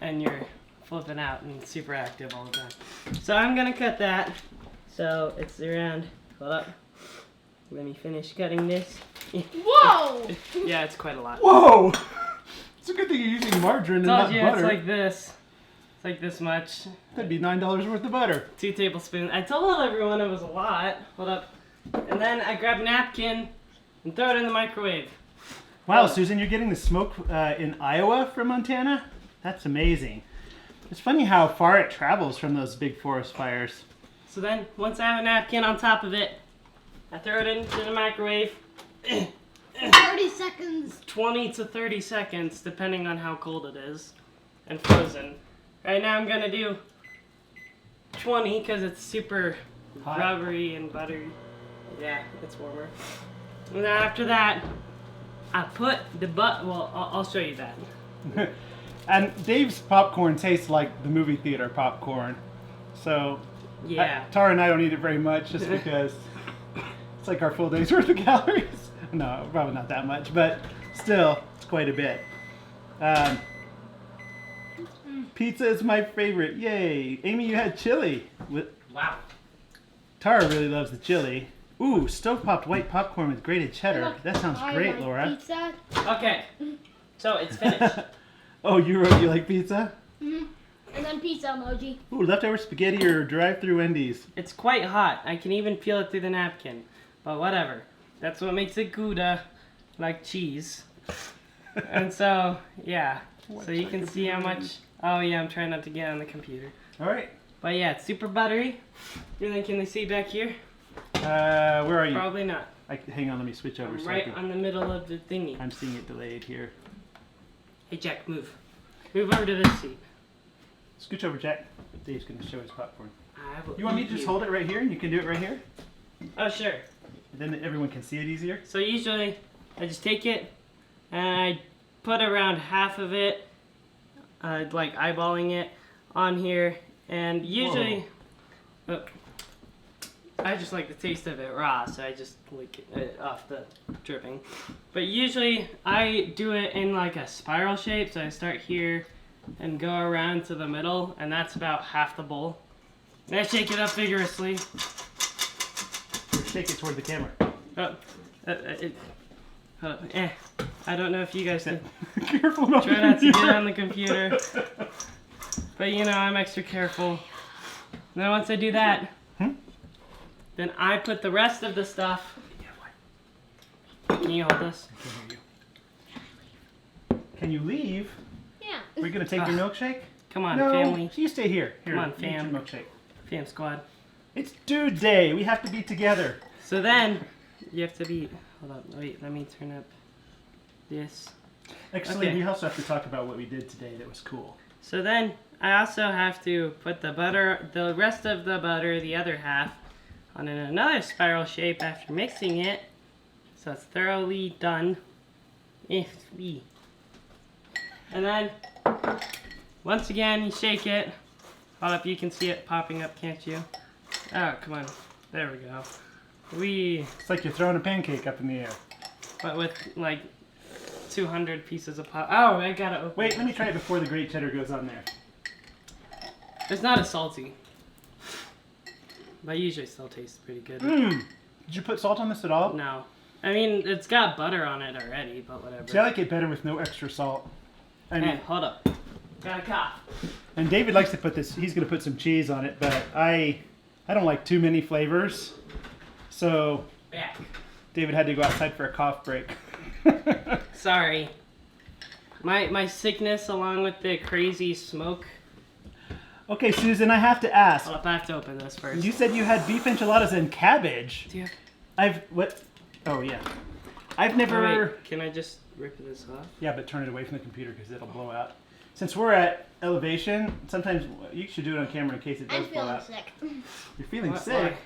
and you're flipping out and super active all the time. So I'm gonna cut that. So it's around. Hold up. Let me finish cutting this. Whoa! Yeah, it's quite a lot. Whoa! It's a good thing you're using margarine and not butter. It's like this. It's like this much. That'd be $9 worth of butter. 2 tablespoons. I told everyone it was a lot. Hold up. And then I grab a napkin and throw it in the microwave. Wow, Susan, you're getting the smoke in Iowa from Montana? That's amazing. It's funny how far it travels from those big forest fires. So then, once I have a napkin on top of it, I throw it into the microwave. 30 seconds. 20 to 30 seconds, depending on how cold it is. And frozen. Right now I'm gonna do 20 because it's super hot, rubbery and buttery. Yeah, it's warmer. And then after that, I put the well, I'll show you that. And Dave's popcorn tastes like the movie theater popcorn. So, yeah. Tara and I don't eat it very much just because it's like our full day's worth of calories. No, probably not that much, but still, it's quite a bit. Pizza is my favorite. Yay. Amy, you had chili. Wow. Tara really loves the chili. Ooh, stove-popped white popcorn with grated cheddar. Look, that sounds great, Laura. Pizza. Okay, so it's finished. Oh, you wrote you like pizza? Mm-hmm. And then pizza emoji. Ooh, leftover spaghetti or drive-through Wendy's. It's quite hot. I can even peel it through the napkin. But whatever. That's what makes it Gouda, like cheese. And so, yeah. So you can see how much... Oh yeah, I'm trying not to get on the computer. Alright. But yeah, it's super buttery. And then can they see back here? Where are you? Probably not. Hang on, let me switch over. I'm right on the middle of the thingy. I'm seeing it delayed here. Hey Jack, move. Move over to this seat. Scooch over, Jack. Dave's going to show his popcorn. I will You want me to just hold it right here and you can do it right here? Oh, sure. And then everyone can see it easier? So usually, I just take it and I put around half of it, like eyeballing it, on here. And usually, look, I just like the taste of it raw, so I just lick it off the dripping. But usually, I do it in like a spiral shape, so I start here and go around to the middle, and that's about half the bowl. And I shake it up vigorously. Shake it toward the camera. I don't know if you guys can Careful not try not to get on the computer. But you know, I'm extra careful. And then once I do that, then I put the rest of the stuff. Can you hold this? Can you leave? Yeah. Are we going to take your milkshake? Come on, No, family. you stay here. Here, Come on, you get your fam. milkshake. Fam squad. It's dude day. We have to be together. So then, you have to be... Hold on, wait, let me turn up this. Actually, Okay. we also have to talk about what we did today that was cool. So then, I also have to put the rest of the butter, the other half, on in another spiral shape after mixing it. So it's thoroughly done. And then, once again, you shake it. Hold up, you can see it popping up, can't you? Oh, come on. There we go. It's like you're throwing a pancake up in the air. But with, like, 200 pieces of pop. Oh, I gotta open Wait, let me try it before the great cheddar goes on there. It's not as salty. But usually still tastes pretty good. Did you put salt on this at all? No. I mean, it's got butter on it already, but whatever. See, I like it better with no extra salt. And, Hey, hold up. Got a cough. and David likes to put this, he's going to put some cheese on it, but I don't like too many flavors. So Back. David had to go outside for a cough break. Sorry. My sickness along with the crazy smoke. Okay, Susan, I have to ask. Hold up, I have to open this first. You said you had beef enchiladas and cabbage. Do you have... What? Oh, yeah. I've Oh, never... wait, can I just rip this off? Yeah, but turn it away from the computer because it'll blow out. Since we're at elevation, sometimes you should do it on camera in case it does I'm blow feeling out. sick. You're feeling What? sick?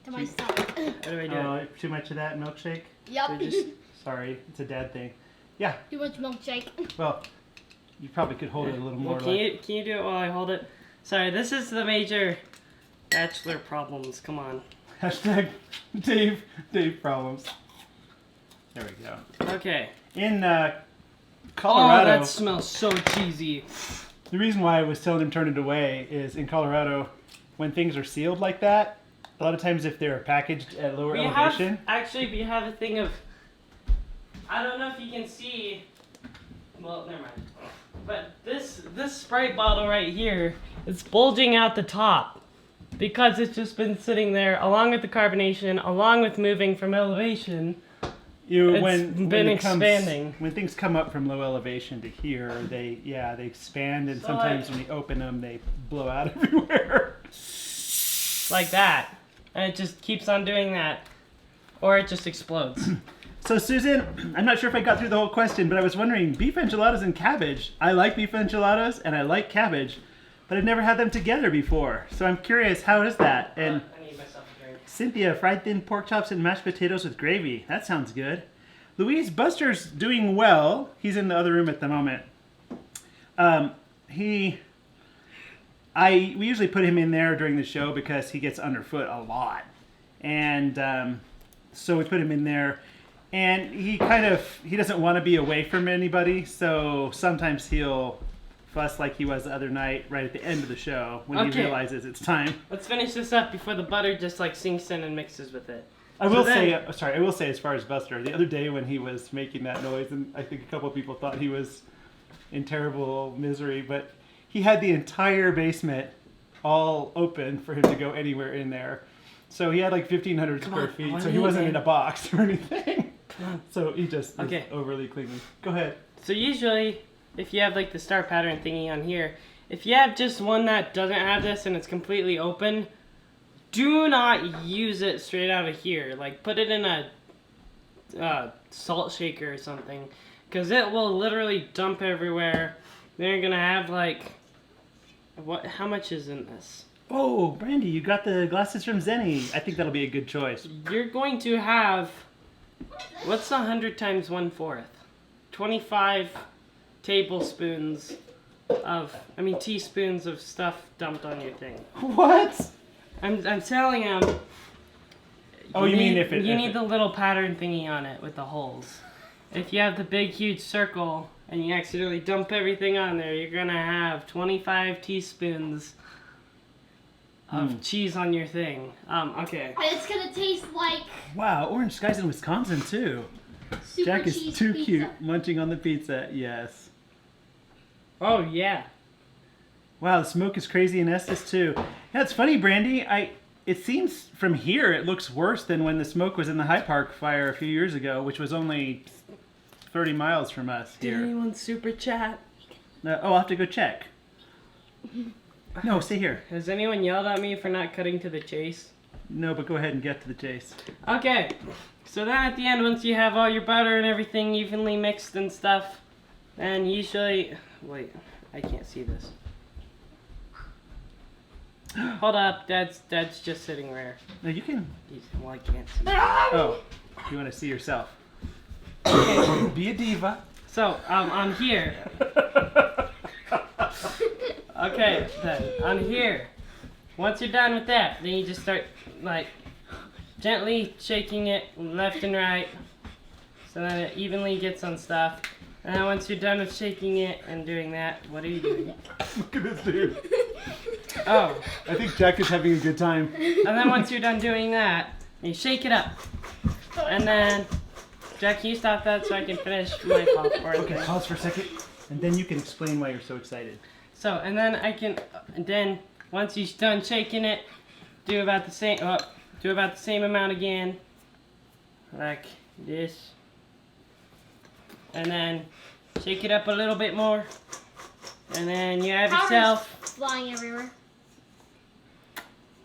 To my stomach. How do I do Oh, it? too much of that milkshake? Yep. I just- Sorry, it's a dad thing. Yeah, Too much milkshake. well, you probably could hold it a little more. Well, can you do it while I hold it? Sorry, this is the major Bachelor problems. Come on. Hashtag Dave problems. There we go. Okay. In Oh, Colorado, that smells so cheesy. the reason why I was telling him turn it away is in Colorado, when things are sealed like that, a lot of times if they're packaged at lower elevation. We have a thing of. I don't know if you can see. Well, never mind. But this Sprite bottle right here, it's bulging out the top because it's just been sitting there, along with the carbonation, along with moving from elevation. Been expanding. When things come up from low elevation to here, they expand, and So, sometimes like- when you open them, they blow out everywhere. Like that. And it just keeps on doing that. Or it just explodes. So Susan, I'm not sure if I got through the whole question, but I was wondering, beef enchiladas and cabbage. I like beef enchiladas and I like cabbage, but I've never had them together before. So I'm curious, how is that? And I need myself a drink. Cynthia, fried thin pork chops and mashed potatoes with gravy. That sounds good. Louise, Buster's doing well. He's in the other room at the moment. We usually put him in there during the show because he gets underfoot a lot. And so we put him in there. And he doesn't want to be away from anybody. So sometimes he'll fuss like he was the other night right at the end of the show when he Okay. realizes it's time. Let's finish this up before the butter just like sinks in and mixes with it. I So will then- say as far as Buster, the other day when he was making that noise, and I think a couple of people thought he was in terrible misery, but he had the entire basement all open for him to go anywhere in there. So he had like 1,500 Come square on, I feet, wanna so he eat, wasn't in man. a box or anything. Come on. So he just was Okay. overly clingy. Go ahead. So usually, if you have like the star pattern thingy on here, if you have just one that doesn't have this and it's completely open, do not use it straight out of here. Like put it in a salt shaker or something, because it will literally dump everywhere. Then you're gonna have like, what? How much is in this? Oh, Brandy, you got the glasses from Zenny. I think that'll be a good choice. You're going to have, what's 100 times 1/4? 25 tablespoons teaspoons of stuff dumped on your thing. What? I'm telling him. Oh, you mean if it- You if need it- the little pattern thingy on it with the holes. If you have the big huge circle and you accidentally dump everything on there, you're gonna have 25 teaspoons of cheese on your thing. Okay. And it's gonna taste like Wow, orange skies in Wisconsin too. super Jack is cheese too pizza. cute, munching on the pizza. Yes. Oh yeah. Wow, the smoke is crazy in Estes too. Yeah, it's funny, Brandy. It seems from here it looks worse than when the smoke was in the High Park fire a few years ago, which was only 30 miles from us Did here. anyone super chat? I'll have to go check. No, stay here. Has anyone yelled at me for not cutting to the chase? No, but go ahead and get to the chase. Okay, so then at the end, once you have all your butter and everything evenly mixed and stuff, then usually, wait, I can't see this. Hold up, Dad's just sitting there. No, you can. Well, I can't see. Oh, you want to see yourself? Okay, be a diva. So, on here. Okay, then, on here. Once you're done with that, then you just start, like, gently shaking it left and right so that it evenly gets on stuff. And then once you're done with shaking it and doing that, what are you doing? Look at this dude. Oh, I think Jack is having a good time. and then once you're done doing that, you shake it up. And then Jack, can you stop that so I can finish my popcorn? Okay, thing? pause for a second, and then you can explain why you're so excited. So, and then I can, and then once you're done shaking it, do about the same. Do about the same amount again, like this, and then shake it up a little bit more, and then you have Powder's yourself. flying everywhere.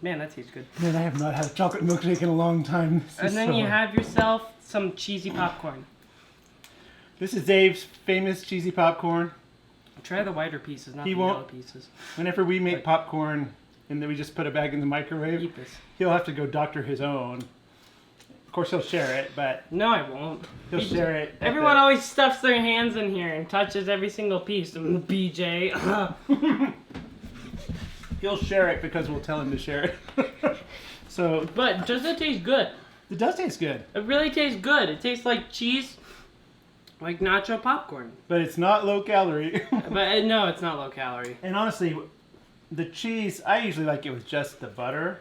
Man, that tastes good. Man, I have not had a chocolate milkshake in a long time. And then you have yourself some cheesy popcorn. This is Dave's famous cheesy popcorn. Try the whiter pieces, not He the won't- yellow pieces. Whenever we make Right. popcorn and then we just put it back in the microwave, Eat this. he'll have to go doctor his own. Of course, he'll share it, but No, I won't. he'll share it. at Everyone the- always stuffs their hands in here and touches every single piece. BJ. He'll share it because we'll tell him to share it. So But does it taste good? it does taste good, It really tastes good. It tastes like cheese, like nacho popcorn. but it's not low calorie. But no, it's not low calorie. And honestly, the cheese, I usually like it with just the butter,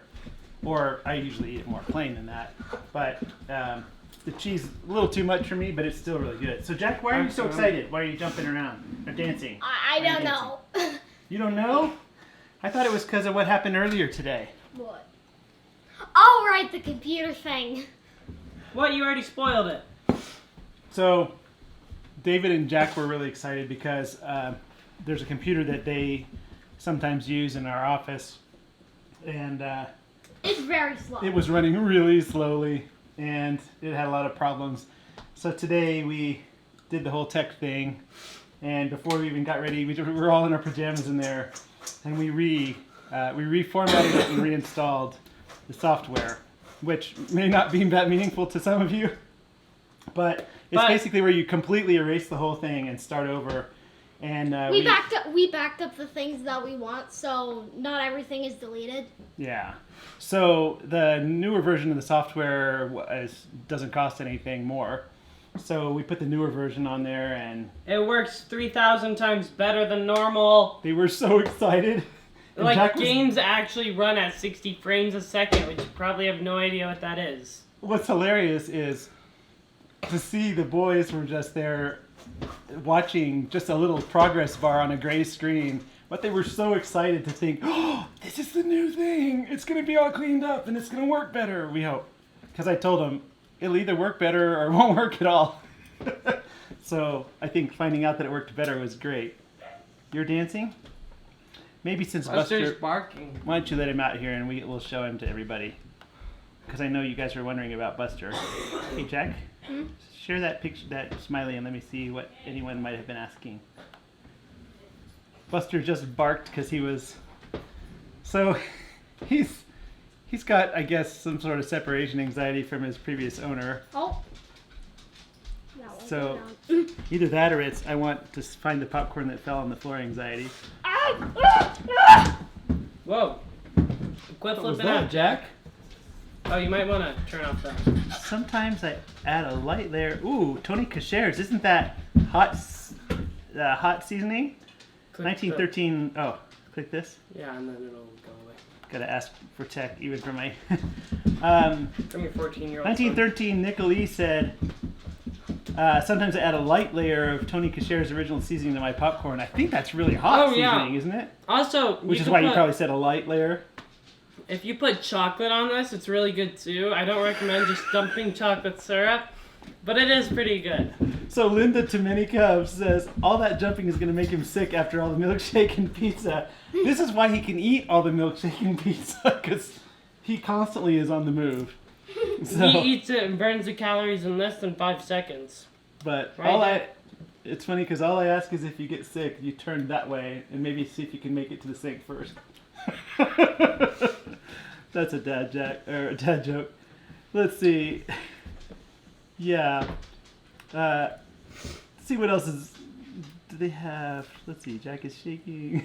or I usually eat it more plain than that. But the cheese is a little too much for me, but it's still really good. So Jack, why are you so excited? Why are you jumping around or dancing? I don't know. You don't know? I thought it was because of what happened earlier today. What? Oh, right, the computer thing. What? You already spoiled it. So David and Jack were really excited because there's a computer that they sometimes use in our office, and It's very slow. it was running really slowly, and it had a lot of problems. So today we did the whole tech thing, and before we even got ready, we were all in our pajamas in there, and we reformatted it and reinstalled the software, which may not be that meaningful to some of you, but it's basically where you completely erase the whole thing and start over. And we backed up the things that we want, so not everything is deleted. Yeah. So the newer version of the software doesn't cost anything more. So we put the newer version on there, and It works 3,000 times better than normal. they were so excited. And Like, Jack was- games actually run at 60 frames a second, which you probably have no idea what that is. What's hilarious is to see the boys were just there watching just a little progress bar on a gray screen, but they were so excited to think, oh, this is the new thing. It's going to be all cleaned up and it's going to work better, we hope. Because I told them it'll either work better or it won't work at all. So I think finding out that it worked better was great. You're dancing? Maybe since Buster's Buster, barking. why don't you let him out here and we'll show him to everybody? Because I know you guys are wondering about Buster. Hey, Jack, share that picture, that smiley, and let me see what anyone might have been asking. Buster just barked because he was. So, he's got, I guess, some sort of separation anxiety from his previous owner. Oh. That one So, went down. either that or it's I want to find the popcorn that fell on the floor anxiety. Whoa. Quit What was flipping that, out, Jack? Oh, you might want to turn off that. Sometimes I add a light layer. Ooh, Tony Kacher's. Isn't that hot seasoning? Click 1913. Oh, click this. Yeah, and then it'll go away. Gotta ask for tech, even for my. From your 14-year-old 1913, Nick Elly said, sometimes I add a light layer of Tony Kacher's original seasoning to my popcorn. I think that's really hot Oh, yeah. seasoning, isn't it? Also, Which is could why you put- probably said a light layer. If you put chocolate on this, it's really good too. I don't recommend just dumping chocolate syrup, but it is pretty good. So Linda to many Cubs says, all that jumping is going to make him sick after all the milkshake and pizza. This is why he can eat all the milkshake and pizza, because he constantly is on the move. So, He eats it and burns the calories in less than 5 seconds. but Right. it's funny because all I ask is if you get sick, you turn that way and maybe see if you can make it to the sink first. That's a dad joke. Let's see. Yeah. Let's see what else do they have. Let's see. Jack is shaking.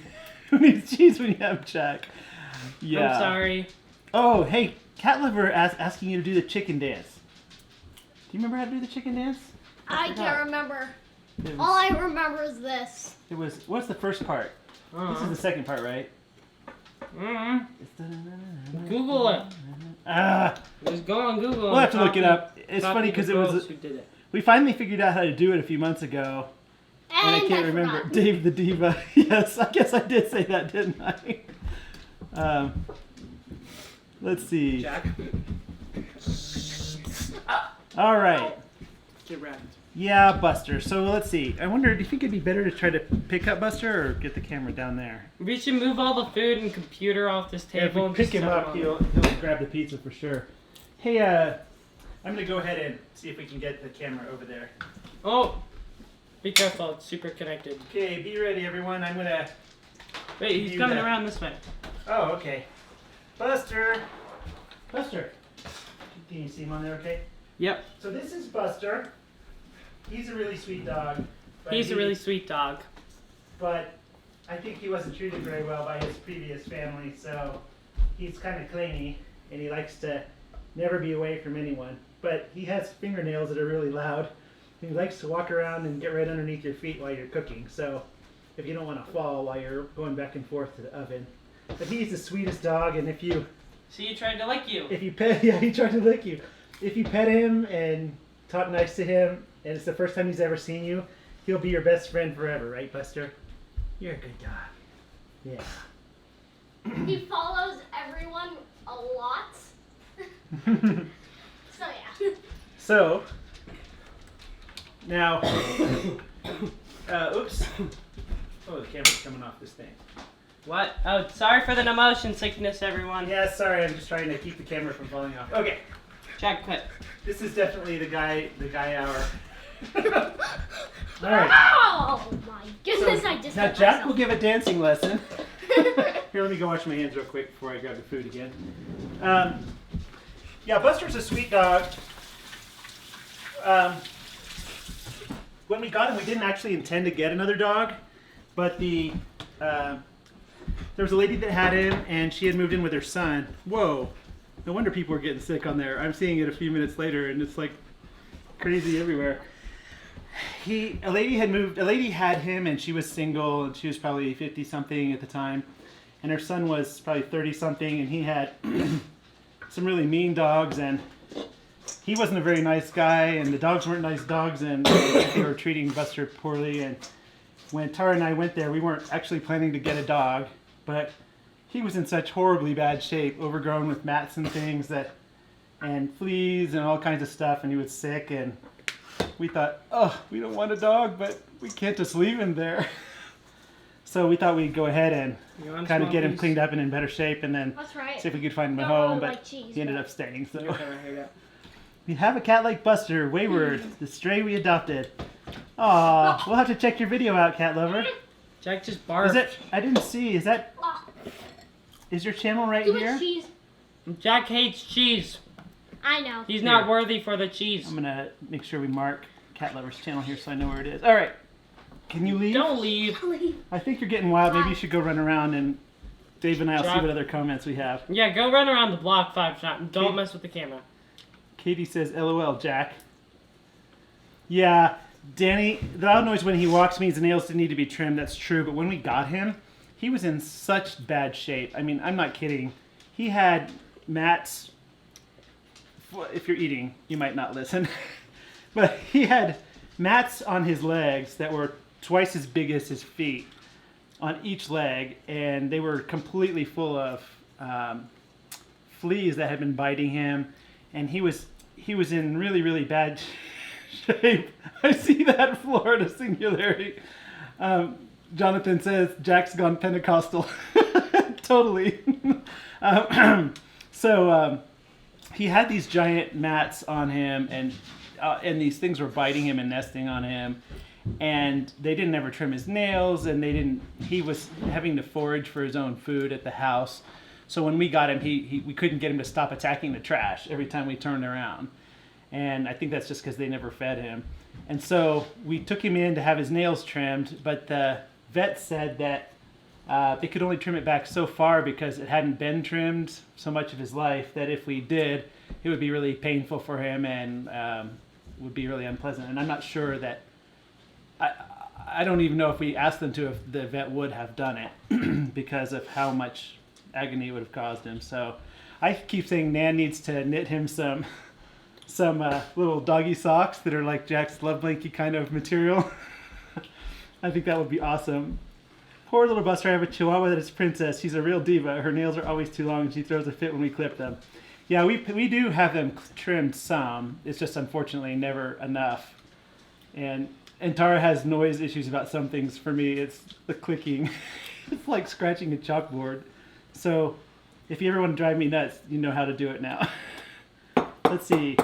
Who needs cheese when you have Jack? Yeah. I'm sorry. Oh, hey, Cat Liver asking you to do the chicken dance. Do you remember how to do the chicken dance? I forgot. can't remember. It All was, I remember is this. what's the first part? This is the second part, right? Google it. Ah, Just go on Google. we'll have to and look it copy- up. It's copy funny the because it girls was who did it. We finally figured out how to do it a few months ago. And I can't remember. forgot. Dave the Diva. Yes, I guess I did say that, didn't I? Let's see. Jack. All right. Get wrapped. Yeah, Buster. So let's see. I wonder, do you think it'd be better to try to pick up Buster or get the camera down there? We should move all the food and computer off this Yeah, if table. we and pick just him set up, on he'll grab the pizza for sure. Hey, I'm gonna go ahead and see if we can get the camera over there. Oh, be careful. It's super connected. Okay, be ready, everyone. I'm gonna. Wait, he's Do coming that. around this way. Oh, okay. Buster. Buster. Can you see him on there? Okay. Yep. So this is Buster. He's a really sweet dog. but He's a really sweet dog. But I think he wasn't treated very well by his previous family, so he's kind of clingy, and he likes to never be away from anyone. But he has fingernails that are really loud. And he likes to walk around and get right underneath your feet while you're cooking. So if you don't want to fall while you're going back and forth to the oven. But he's the sweetest dog, and if you See, he tried to lick you. pet, yeah, he tried to lick you. If you pet him and talk nice to him, and it's the first time he's ever seen you, he'll be your best friend forever, right, Buster? You're a good dog. Yeah. He follows everyone a lot. So yeah. So, now, oops. Oh, the camera's coming off this thing. What? Oh, sorry for the motion sickness, everyone. Yeah, sorry, I'm just trying to keep the camera from falling off. Okay, Jack, quit. this is definitely the guy hour. All right. Oh my goodness! I just Now hit Jack myself. will give a dancing lesson. Here, let me go wash my hands real quick before I grab the food again. Yeah, Buster's a sweet dog. When we got him, we didn't actually intend to get another dog, but there was a lady that had him, and she had moved in with her son. Whoa! No wonder people were getting sick on there. I'm seeing it a few minutes later, and it's like crazy everywhere. A lady had him, and she was single, and she was probably 50 something at the time, and her son was probably 30 something, and he had some really mean dogs, and he wasn't a very nice guy, and the dogs weren't nice dogs, and they were treating Buster poorly. And when Tara and I went there, we weren't actually planning to get a dog, but he was in such horribly bad shape, overgrown with mats and things and fleas and all kinds of stuff, and he was sick, and we thought, oh, we don't want a dog, but we can't just leave him there. So we thought we'd go ahead and You want kind of get him Smoothies? cleaned up and in better shape, and then That's right. see if we could find him a Don't home, really but like cheese, he ended but- up staying. So Okay, right here, yeah. we have a cat like Buster, wayward, the stray we adopted. Aw, we'll have to check your video out, cat lover. Jack just barked. Is it? I didn't see. Oh, Is your channel right too here? much cheese. Jack hates cheese. I know. He's not Here. worthy for the cheese. I'm gonna make sure we mark cat lover's channel here so I know where it is. All right. Can you leave? Don't leave. I think you're getting wild. Maybe you should go run around and Dave and I'll see Jack. what other comments we have. Yeah, go run around the block 5 times. Don't Okay. mess with the camera. Katie says, LOL, Jack. Yeah, Danny, the loud noise when he walks means the nails didn't need to be trimmed. That's true. But when we got him, he was in such bad shape. I mean, I'm not kidding. He had mats. If you're eating, you might not listen. But he had mats on his legs that were twice as big as his feet on each leg. And they were completely full of fleas that had been biting him. And he was in really, really bad shape. I see that Florida singularity. Jonathan says Jack's gone Pentecostal. Totally. So he had these giant mats on him, and these things were biting him and nesting on him. And they didn't ever trim his nails, and he was having to forage for his own food at the house. So when we got him, we couldn't get him to stop attacking the trash every time we turned around. And I think that's just because they never fed him. And so we took him in to have his nails trimmed, but the vet said that they could only trim it back so far because it hadn't been trimmed so much of his life that if we did, it would be really painful for him and would be really unpleasant. And I'm not sure that, I don't even know if we asked them to, if the vet would have done it because of how much agony it would have caused him. So I keep saying Nan needs to knit him some some little doggy socks that are like Jack's love blanket kind of material. I think that would be awesome. Poor little Buster. I have a Chihuahua that is Princess. She's a real diva. Her nails are always too long and she throws a fit when we clip them. Yeah, we do have them trimmed some. It's just unfortunately never enough. And Tara has noise issues about some things. For me, it's the clicking. It's like scratching a chalkboard. So if you ever want to drive me nuts, you know how to do it now. Let's see.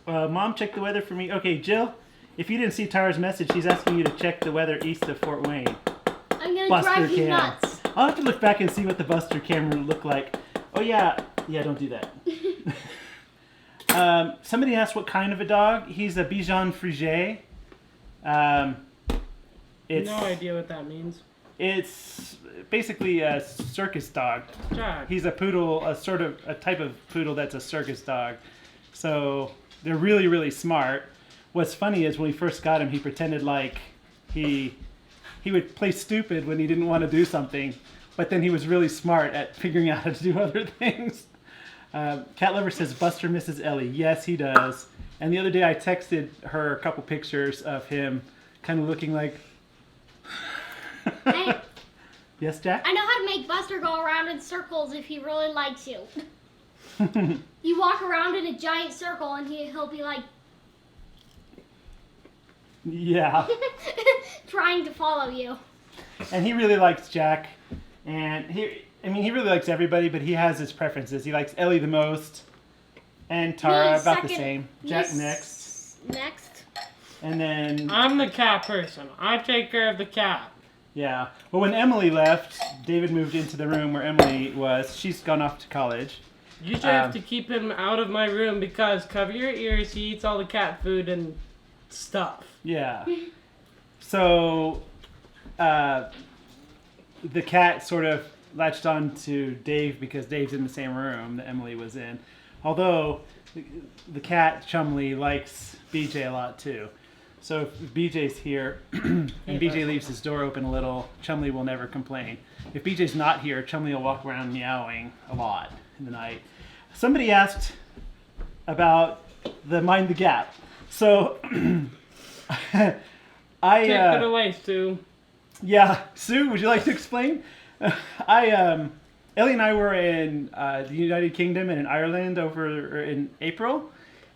Mom, check the weather for me. Okay, Jill, if you didn't see Tara's message, she's asking you to check the weather east of Fort Wayne. I'm going to drive you nuts. I'll have to look back and see what the Buster camera would look like. Oh, yeah. Yeah, don't do that. Somebody asked what kind of a dog. He's a Bichon Frise. No idea what that means. It's basically a circus dog. Jack. He's a poodle, a type of poodle that's a circus dog. So they're really, really smart. What's funny is when we first got him, he pretended like he would play stupid when he didn't want to do something, but then he was really smart at figuring out how to do other things. Cat Lover says Buster misses Elly. Yes, he does. And the other day I texted her a couple pictures of him kind of looking like... Hey, yes, Jack? I know how to make Buster go around in circles if he really likes you. You walk around in a giant circle and he'll be like... Yeah. trying to follow you. And he really likes Jack. And he really likes everybody, but he has his preferences. He likes Elly the most. And Tara Me about the second. same. Jack Me next. Next. And then... I'm the cat person. I take care of the cat. Yeah. Well, when Emily left, David moved into the room where Emily was. She's gone off to college. You should have to keep him out of my room because cover your ears, he eats all the cat food and stuff. Yeah. So, the cat sort of latched on to Dave because Dave's in the same room that Emily was in. Although, the cat, Chumley, likes BJ a lot too. So if BJ's here and BJ leaves his door open a little, Chumley will never complain. If BJ's not here, Chumley will walk around meowing a lot in the night. Somebody asked about the Mind the Gap. So Take it away, Sue. Yeah, Sue, would you like to explain? Elly and I were in the United Kingdom and in Ireland over in April.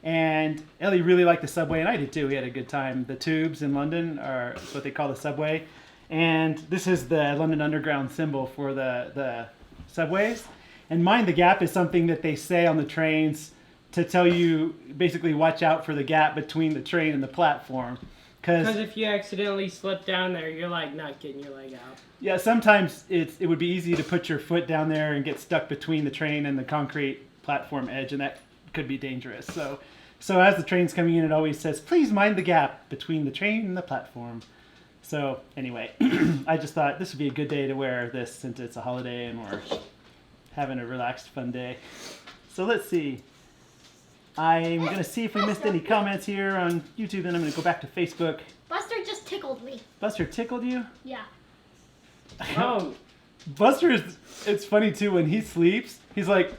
And Elly really liked the subway, and I did too. We had a good time. The tubes in London are what they call the subway. And this is the London Underground symbol for the subways. And Mind the Gap is something that they say on the trains to tell you, basically, watch out for the gap between the train and the platform. Because if you accidentally slip down there, you're like not getting your leg out. Yeah, sometimes it would be easy to put your foot down there and get stuck between the train and the concrete platform edge, and that could be dangerous. So as the train's coming in, it always says, please mind the gap between the train and the platform. So anyway, I just thought this would be a good day to wear this since it's a holiday and we're having a relaxed, fun day. So let's see. I'm going to see if we missed any comments here on YouTube, then I'm going to go back to Facebook. Buster just tickled me. Buster tickled you? Yeah. Oh. Buster it's funny too, when he sleeps, he's like...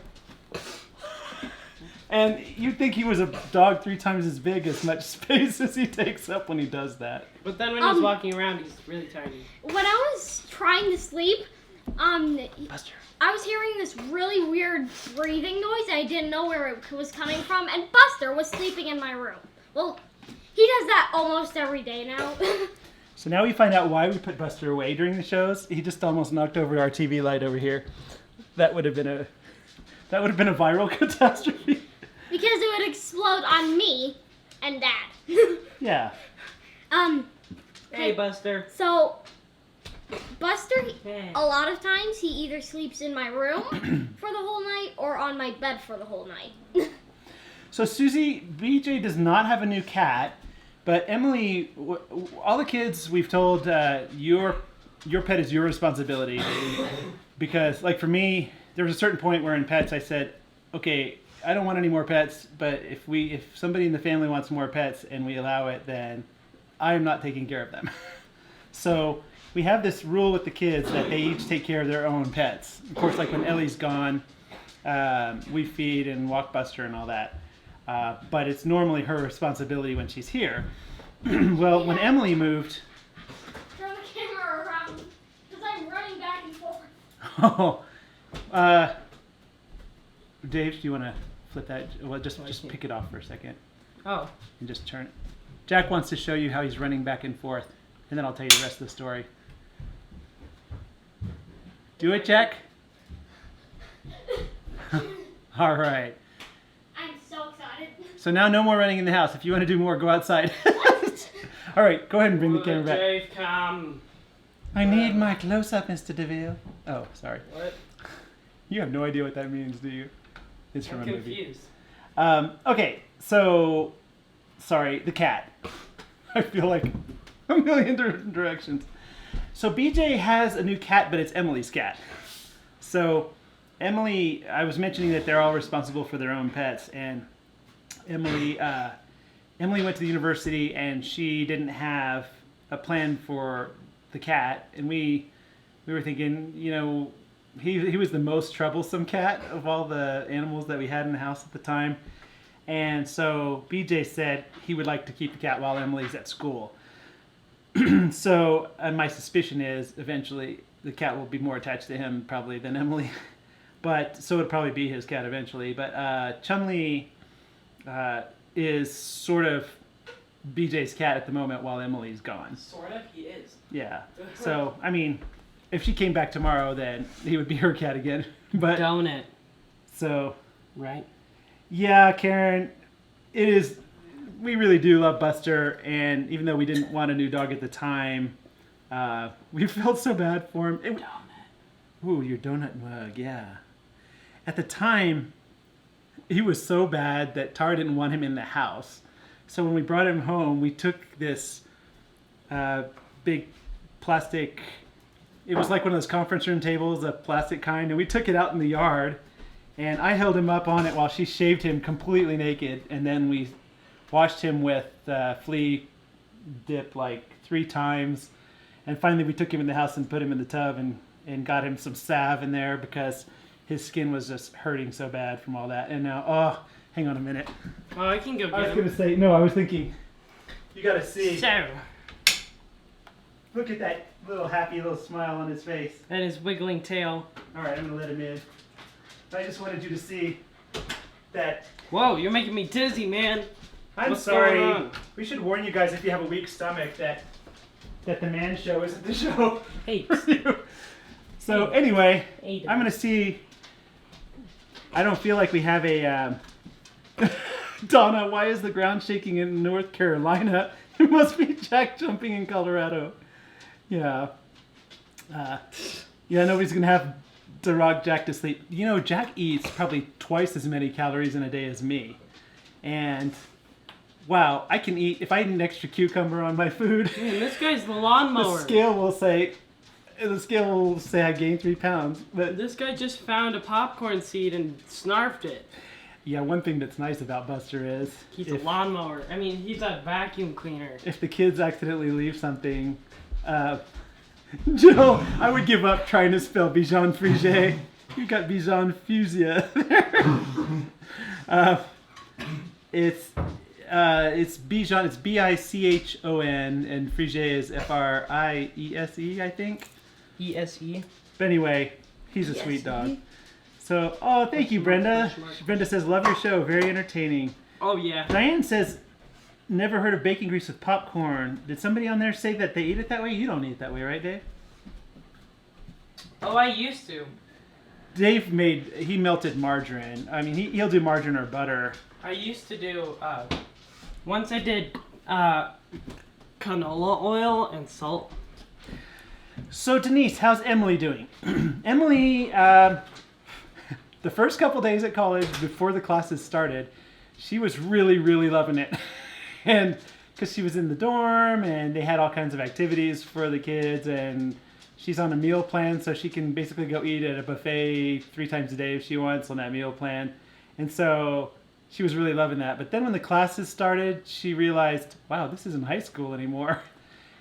And you'd think he was a dog 3 times as big, as much space as he takes up when he does that. But then when he's walking around, he's really tiny. When I was trying to sleep, Buster. I was hearing this really weird breathing noise, and I didn't know where it was coming from, and Buster was sleeping in my room. Well, he does that almost every day now. So now we find out why we put Buster away during the shows. He just almost knocked over our TV light over here. That would have been a viral catastrophe. Because it would explode on me and Dad. Yeah. Hey, Buster. So, Buster, a lot of times, he either sleeps in my room for the whole night or on my bed for the whole night. So, Susie, BJ does not have a new cat, but Emily, all the kids we've told, your pet is your responsibility. Because, like for me, there was a certain point where in pets I said, okay, I don't want any more pets, but if somebody in the family wants more pets and we allow it, then I am not taking care of them. So we have this rule with the kids that they each take care of their own pets. Of course, like when Elly's gone, we feed and walk Buster and all that. but it's normally her responsibility when she's here. Well, when Emily moved... Turn the camera around, because I'm running back and forth. Oh, Dave, do you want to flip that? Well, just pick it off for a second Oh. and just turn it. Jack wants to show you how he's running back and forth, and then I'll tell you the rest of the story. Do it, Jack. All right. I'm so excited. So now no more running in the house. If you want to do more, go outside. All right, go ahead and bring the camera back. Dave, come. I need my close-up, Mr. DeVille. Oh, sorry. What? You have no idea what that means, do you? It's from I'm a movie. confused. Okay, so... Sorry, the cat. I feel like a million different directions. So BJ has a new cat, but it's Emily's cat. So Emily, I was mentioning that they're all responsible for their own pets, and Emily went to the university, and she didn't have a plan for the cat, and we were thinking, you know, he was the most troublesome cat of all the animals that we had in the house at the time, and so BJ said he would like to keep the cat while Emily's at school. So my suspicion is eventually the cat will be more attached to him probably than Emily, but so it'll probably be his cat eventually. But Chumley is sort of BJ's cat at the moment while Emily's gone. Sort of, he is. Yeah. So I mean, if she came back tomorrow, then he would be her cat again. But Don't it? so Right? yeah, Karen, it is. We really do love Buster, and even though we didn't want a new dog at the time, we felt so bad for him. Ooh, your donut mug, yeah. At the time, he was so bad that Tara didn't want him in the house. So when we brought him home, we took this big plastic, it was like one of those conference room tables, a plastic kind, and we took it out in the yard, and I held him up on it while she shaved him completely naked, and then we washed him with flea dip like 3 times, and finally we took him in the house and put him in the tub and got him some salve in there because his skin was just hurting so bad from all that. And now, oh, hang on a minute. Oh, I can go I was get going him. to say, no, I was thinking, you got to see. So, Look at that little happy little smile on his face. and his wiggling tail. All right, I'm going to let him in. I just wanted you to see that. Whoa, you're making me dizzy, man. I'm What's sorry. going on? We should warn you guys if you have a weak stomach that the man show isn't the show Hey, for you. So anyway, Hey, I'm gonna see. I don't feel like we have a. Donna, why is the ground shaking in North Carolina? It must be Jack jumping in Colorado. Yeah. Yeah, nobody's gonna have to rock Jack to sleep. You know, Jack eats probably twice as many calories in a day as me, and. Wow, I can eat, if I eat an extra cucumber on my food, man, this guy's the lawnmower. the scale will say I gained 3 pounds. But This guy just found a popcorn seed and snarfed it. yeah, one thing that's nice about Buster is He's a lawnmower. I mean, he's a vacuum cleaner. if the kids accidentally leave something, Jill, I would give up trying to spell Bichon Frise. You got Bichon Fusia there. It's Bichon, it's Bichon, and Frise is Frise, I think. ESE. But anyway, he's a sweet dog. So, oh, thank you, Brenda. Brenda says, love your show, very entertaining. Oh, yeah. Diane says, never heard of bacon grease with popcorn. Did somebody on there say that they eat it that way? You don't eat it that way, right, Dave? Oh, I used to. Dave he melted margarine. I mean, he'll do margarine or butter. I used to do, once I did canola oil and salt. So, Denise, how's Emily doing? Emily, the first couple days at college before the classes started, she was really, really loving it. And because she was in the dorm and they had all kinds of activities for the kids, and she's on a meal plan, so she can basically go eat at a buffet 3 times a day if she wants on that meal plan. And so she was really loving that. But then when the classes started, she realized, wow, this isn't high school anymore.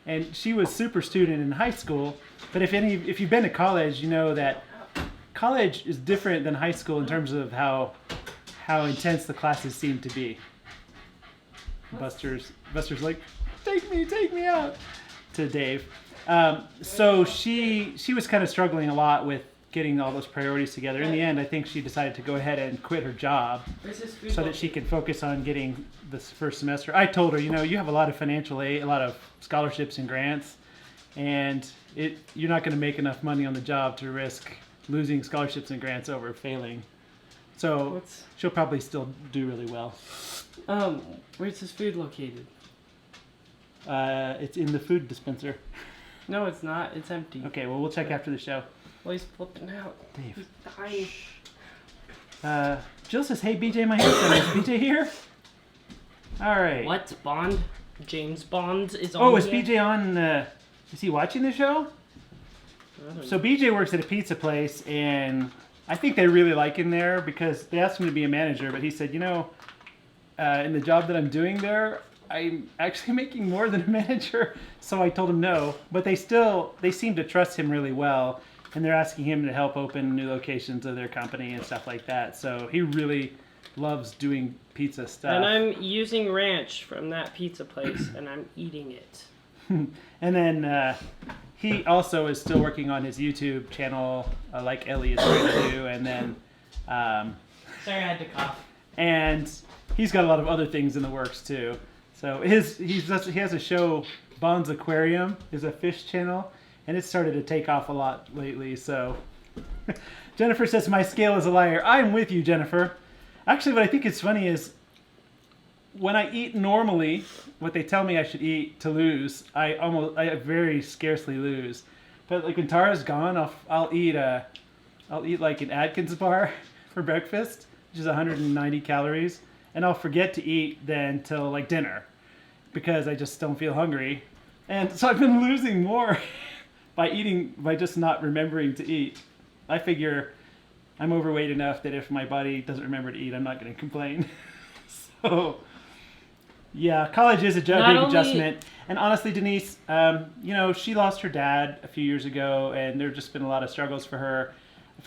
And she was super student in high school. But if you've been to college, you know that college is different than high school in terms of how how intense the classes seem to be. Buster's like, take me out to Dave. So she was kind of struggling a lot with getting all those priorities together. In the end, I think she decided to go ahead and quit her job so that she could focus on getting this first semester. I told her, you have a lot of financial aid, a lot of scholarships and grants, and you're not going to make enough money on the job to risk losing scholarships and grants over failing. So she'll probably still do really well. Where's this food located? It's in the food dispenser. No, it's not. It's empty. Okay, well, we'll check after the show. Well, he's flipping out. Dave. He's dying. Jill says, hey, BJ, my hair's done. Is BJ here? All right. What? Bond? James Bond is on. Oh, is BJ on? Is he watching the show? So BJ works at a pizza place, and I think they really like him there because they asked him to be a manager, but he said, in the job that I'm doing there, I'm actually making more than a manager. So I told him no, but they seem to trust him really well, and they're asking him to help open new locations of their company and stuff like that. So he really loves doing pizza stuff. And I'm using ranch from that pizza place, and I'm eating it. And then he also is still working on his YouTube channel, like Elly is trying to do. And then, sorry, I had to cough. And he's got a lot of other things in the works too. So he has a show, Bond's Aquarium, is a fish channel, and it's started to take off a lot lately. So Jennifer says my scale is a liar. I'm with you, Jennifer. Actually, what I think is funny is when I eat normally, what they tell me I should eat to lose, I very scarcely lose. But like when Tara's gone, I'll eat like an Atkins bar for breakfast, which is 190 calories, and I'll forget to eat then till like dinner because I just don't feel hungry. And so I've been losing more by just not remembering to eat. I figure I'm overweight enough that if my body doesn't remember to eat, I'm not going to complain. So, yeah, college is a big adjustment. And honestly, Denise, she lost her dad a few years ago, and there's just been a lot of struggles for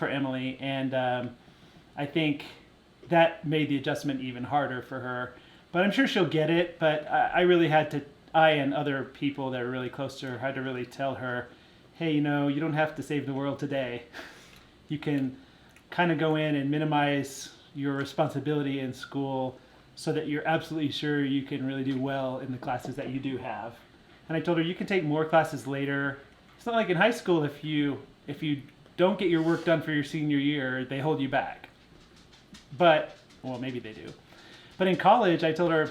Emily. And I think that made the adjustment even harder for her. But I'm sure she'll get it. But I and other people that are really close to her had to really tell her, hey, you don't have to save the world today. You can kind of go in and minimize your responsibility in school so that you're absolutely sure you can really do well in the classes that you do have. And I told her you can take more classes later. It's not like in high school if you don't get your work done for your senior year, they hold you back. But, well, maybe they do. But in college, I told her,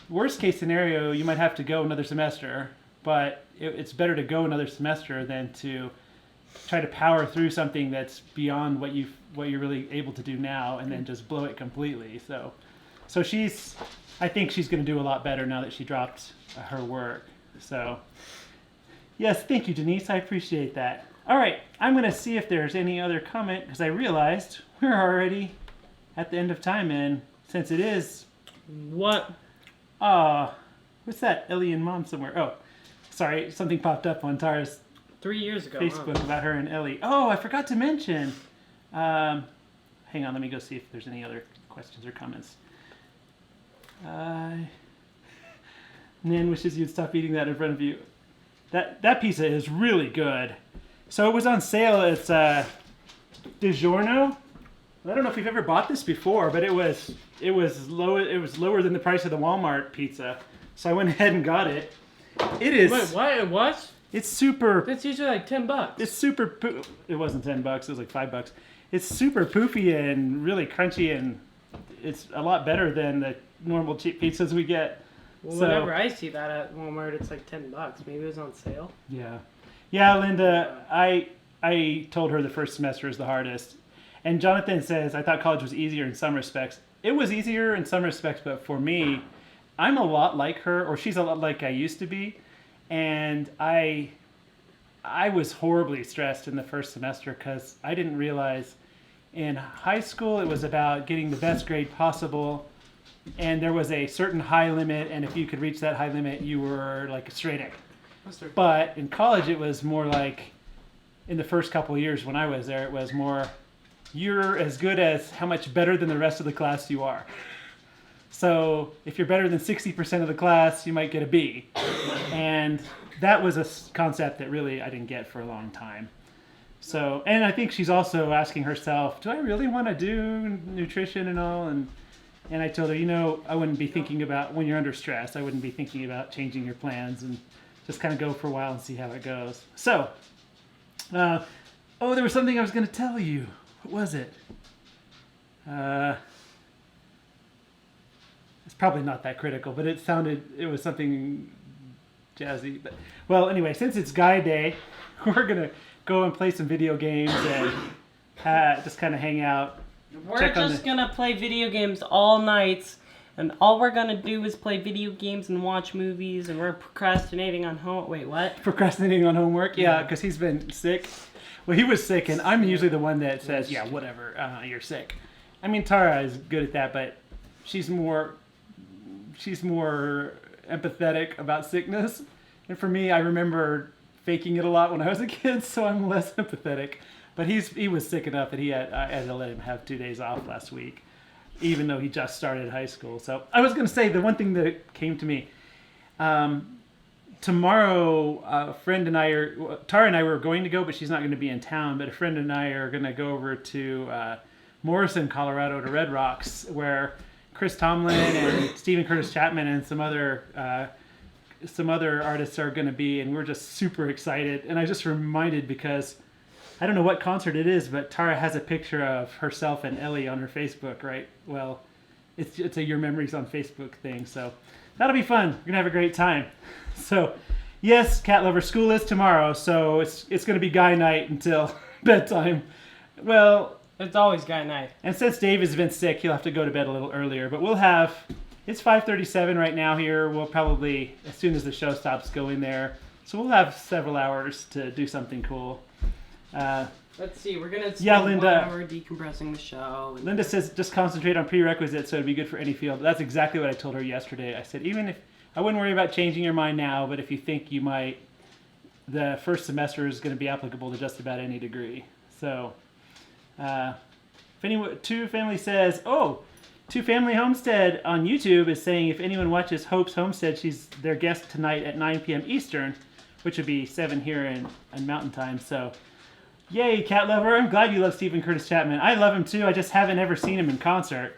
worst case scenario, you might have to go another semester, but it's better to go another semester than to try to power through something that's beyond what you're really able to do now and then just blow it completely. So I think she's going to do a lot better now that she dropped her work. So yes, thank you, Denise. I appreciate that. All right, I'm going to see if there's any other comment because I realized we're already at the end of time, and since it is... What? What's that? Elly and Mom somewhere. Oh, sorry, something popped up on Tara's 3 years ago. Facebook about her and Elly. Oh, I forgot to mention. Hang on, let me go see if there's any other questions or comments. Nan wishes you'd stop eating that in front of you. That pizza is really good. So it was on sale. It's DiGiorno. I don't know if you've ever bought this before, but it was low. It was lower than the price of the Walmart pizza. So I went ahead and got it. It is. Wait, what? It was? It's super. It's usually like $10. It's super. It wasn't $10. It was like $5. It's super poofy and really crunchy, and it's a lot better than the normal cheap pizzas we get. Well, whenever I see that at Walmart, it's like $10. Maybe it was on sale. Yeah, Linda. I told her the first semester is the hardest, and Jonathan says I thought college was easier in some respects. It was easier in some respects, but for me, I'm a lot like her, or she's a lot like I used to be. And I was horribly stressed in the first semester because I didn't realize in high school it was about getting the best grade possible, and there was a certain high limit, and if you could reach that high limit, you were like a straight A. But in college it was more like, in the first couple of years when I was there, it was more you're as good as how much better than the rest of the class you are. So if you're better than 60% of the class, you might get a B. And that was a concept that really I didn't get for a long time. So, and I think she's also asking herself, do I really want to do nutrition and all? And I told her, you know, I wouldn't be thinking about, when you're under stress, I wouldn't be thinking about changing your plans, and just kind of go for a while and see how it goes. So, there was something I was going to tell you. What was it? It's probably not that critical, but it was something jazzy. But, well, anyway, since it's Guy Day, we're going to go and play some video games and just kind of hang out. We're just going to play video games all night, and all we're going to do is play video games and watch movies, and we're procrastinating on homework. Wait, what? Procrastinating on homework? Yeah, because he's been sick. Well, he was sick, and I'm usually the one that says, yeah, whatever, you're sick. I mean, Tara is good at that, but she's more empathetic about sickness. And for me, I remember faking it a lot when I was a kid, so I'm less empathetic. But he was sick enough that I had to let him have 2 days off last week, even though he just started high school. So I was going to say, the one thing that came to me, tomorrow, a friend and Tara and I were going to go, but she's not going to be in town, but a friend and I are going to go over to Morrison, Colorado, to Red Rocks, where Chris Tomlin and Stephen Curtis Chapman and some other artists are going to be, and we're just super excited. And I just reminded, because I don't know what concert it is, but Tara has a picture of herself and Elly on her Facebook, right? Well, it's a Your Memories on Facebook thing, so that'll be fun. We're going to have a great time. So, yes, cat lover, school is tomorrow, so it's going to be guy night until bedtime. Well, it's always guy night. And since Dave has been sick, he'll have to go to bed a little earlier, but it's 5:37 right now here. We'll probably, as soon as the show stops, go in there. So we'll have several hours to do something cool. Let's see, we're going to spend Linda, 1 hour decompressing the show. Linda says just concentrate on prerequisites, so it'd be good for any field. That's exactly what I told her yesterday. I said, even if, I wouldn't worry about changing your mind now, but if you think you might, the first semester is going to be applicable to just about any degree. So, Two Family says, Two Family Homestead on YouTube is saying if anyone watches Hope's Homestead, she's their guest tonight at 9 p.m. Eastern, which would be 7 here in Mountain Time. So, yay, cat lover. I'm glad you love Stephen Curtis Chapman. I love him too. I just haven't ever seen him in concert.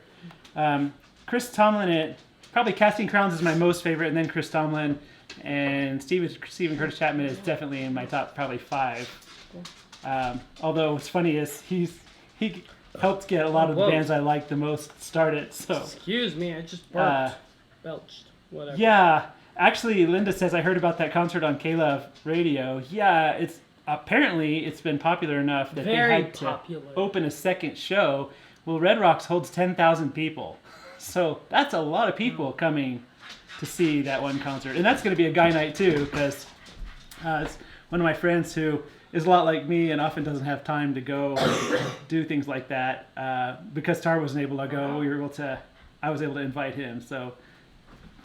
Chris Tomlin, probably Casting Crowns is my most favorite, and then Chris Tomlin, and Stephen Curtis Chapman is definitely in my top probably 5. Although what's funny is he helped get a lot of the bands I like the most started. So excuse me, I just belched. Whatever. Yeah, actually, Linda says I heard about that concert on K-Love Radio. Yeah, apparently it's been popular enough that they had to open a second show. Well, Red Rocks holds 10,000 people, so that's a lot of people coming to see that one concert. And that's going to be a guy night too, because it's one of my friends who is a lot like me and often doesn't have time to go do things like that. Because Tara wasn't able to go, I was able to invite him. So,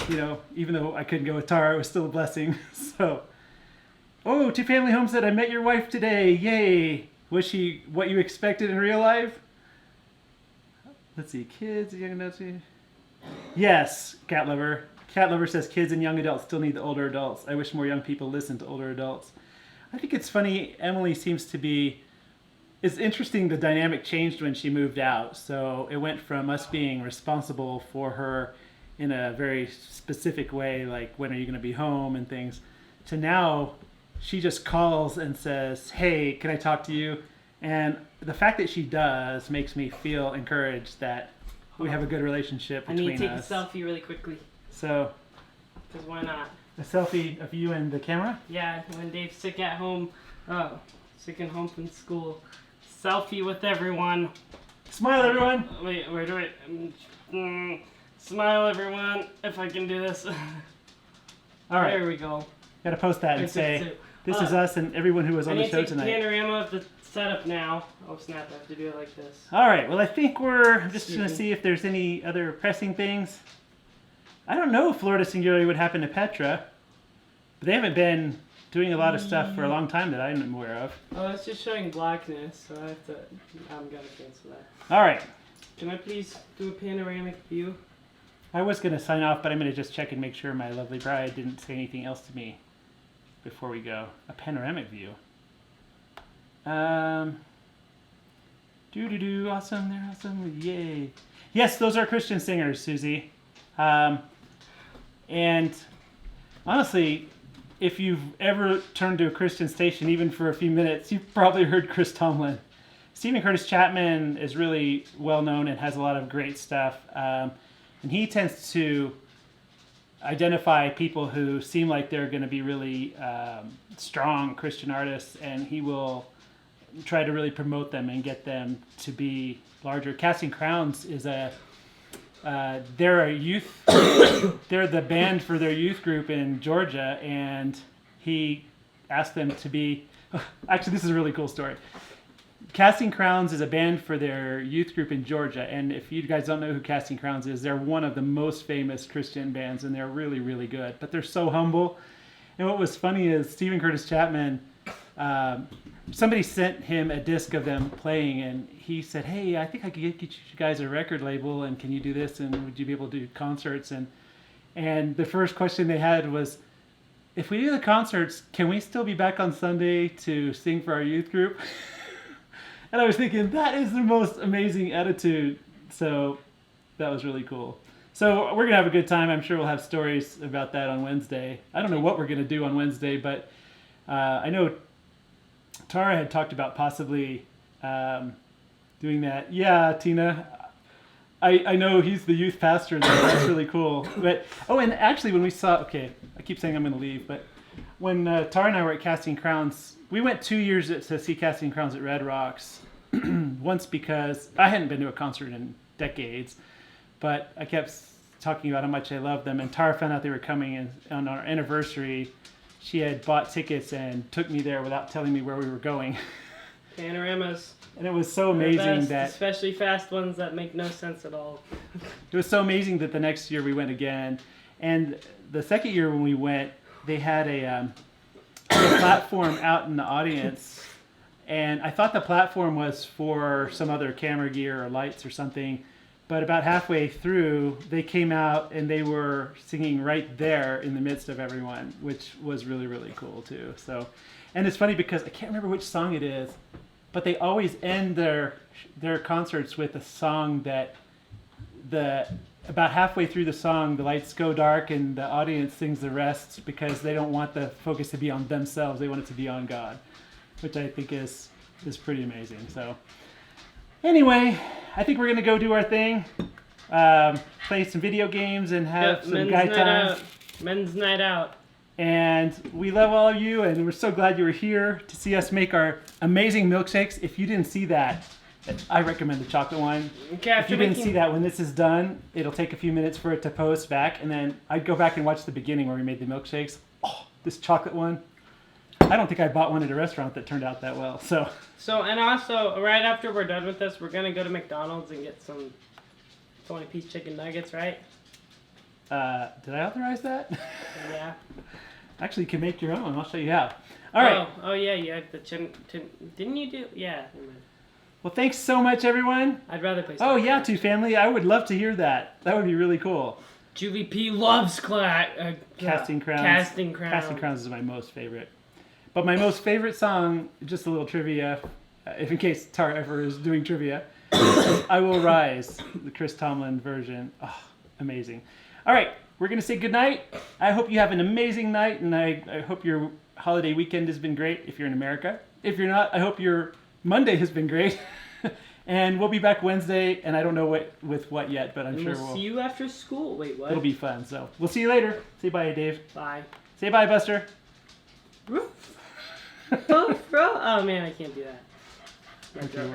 even though I couldn't go with Tara, it was still a blessing. So, Two Family Homestead, I met your wife today. Yay! Was she what you expected in real life? Let's see, kids, young adults. Yes, cat lover. Cat lover says kids and young adults still need the older adults. I wish more young people listen to older adults. I think it's funny, Emily seems to be, it's interesting the dynamic changed when she moved out. So it went from us being responsible for her in a very specific way, like when are you going to be home and things, to now she just calls and says, hey, can I talk to you? And the fact that she does makes me feel encouraged that we have a good relationship between us. I need to take a selfie really quickly. So, because why not? A selfie of you and the camera? Yeah, when Dave's sick at home, sick at home from school. Selfie with everyone. Smile, everyone. Wait. Smile, everyone, if I can do this. All right. There we go. Got to post that and say, this is us and everyone who was on the show tonight. I need to take a panorama of the setup now. Oh, snap, I have to do it like this. All right, well, I think I'm just going to see if there's any other pressing things. I don't know if Florida Singularity would happen to Petra, but they haven't been doing a lot of stuff for a long time that I'm aware of. Oh, it's just showing blackness, so I'm gonna cancel that. All right. Can I please do a panoramic view? I was going to sign off, but I'm going to just check and make sure my lovely bride didn't say anything else to me before we go. A panoramic view. Awesome, they're awesome, yay. Yes, those are Christian singers, Susie. And honestly, if you've ever turned to a Christian station, even for a few minutes, you've probably heard Chris Tomlin. Stephen Curtis Chapman is really well known and has a lot of great stuff. And he tends to identify people who seem like they're going to be really strong Christian artists, and he will try to really promote them and get them to be larger. Casting Crowns is they're a youth, they're the band for their youth group in Georgia, and he asked them to be, actually this is a really cool story. Casting Crowns is a band for their youth group in Georgia, and if you guys don't know who Casting Crowns is, they're one of the most famous Christian bands, and they're really, really good. But they're so humble. And what was funny is Stephen Curtis Chapman, somebody sent him a disc of them playing, and he said, hey, I think I could get you guys a record label, and can you do this, and would you be able to do concerts? And the first question they had was, if we do the concerts, can we still be back on Sunday to sing for our youth group? And I was thinking, that is the most amazing attitude. So that was really cool. So we're going to have a good time. I'm sure we'll have stories about that on Wednesday. I don't know what we're going to do on Wednesday, but I know Tara had talked about possibly doing that. Yeah, Tina. I know he's the youth pastor there. That's really cool. But and actually when we saw, okay, I keep saying I'm going to leave, but when Tara and I were at Casting Crowns, we went 2 years to see Casting Crowns at Red Rocks. Once because I hadn't been to a concert in decades, but I kept talking about how much I loved them. And Tara found out they were coming, and on our anniversary, she had bought tickets and took me there without telling me where we were going. Panoramas. And it was so amazing that... Especially fast ones that make no sense at all. It was so amazing that the next year we went again. And the second year when we went, they had a platform out in the audience, and I thought the platform was for some other camera gear or lights or something, but about halfway through they came out and they were singing right there in the midst of everyone, which was really, really cool too. So, and it's funny because I can't remember which song it is, but they always end their concerts with a song that about halfway through the song, the lights go dark and the audience sings the rest because they don't want the focus to be on themselves. They want it to be on God, which I think is pretty amazing. So anyway, I think we're going to go do our thing, play some video games and have some guy time. Men's night out. And we love all of you, and we're so glad you were here to see us make our amazing milkshakes. If you didn't see that, I recommend the chocolate one. Okay, if you didn't see that, when this is done, it'll take a few minutes for it to post back, and then I'd go back and watch the beginning where we made the milkshakes. Oh, this chocolate one. I don't think I bought one at a restaurant that turned out that well. So and also, right after we're done with this, we're going to go to McDonald's and get some 20-piece chicken nuggets, right? Did I authorize that? Yeah. Actually, you can make your own. I'll show you how. All right. Oh yeah, you had the didn't you do? Yeah. Well, thanks so much, everyone. I'd rather play. Oh, yeah, Two Family. I would love to hear that. That would be really cool. Juvie P loves Casting Crowns. Casting Crowns. Casting Crowns is my most favorite. But my most favorite song, just a little trivia, if in case Tara ever is doing trivia, I Will Rise, the Chris Tomlin version. Oh, amazing. All right, we're going to say goodnight. I hope you have an amazing night, and I hope your holiday weekend has been great if you're in America. If you're not, I hope your Monday has been great. And we'll be back Wednesday, and I don't know what yet, but I'm sure we'll see you after school. Wait, what? It'll be fun. So we'll see you later. Say bye, Dave. Bye. Say bye, Buster. Oh man, I can't do that. Okay,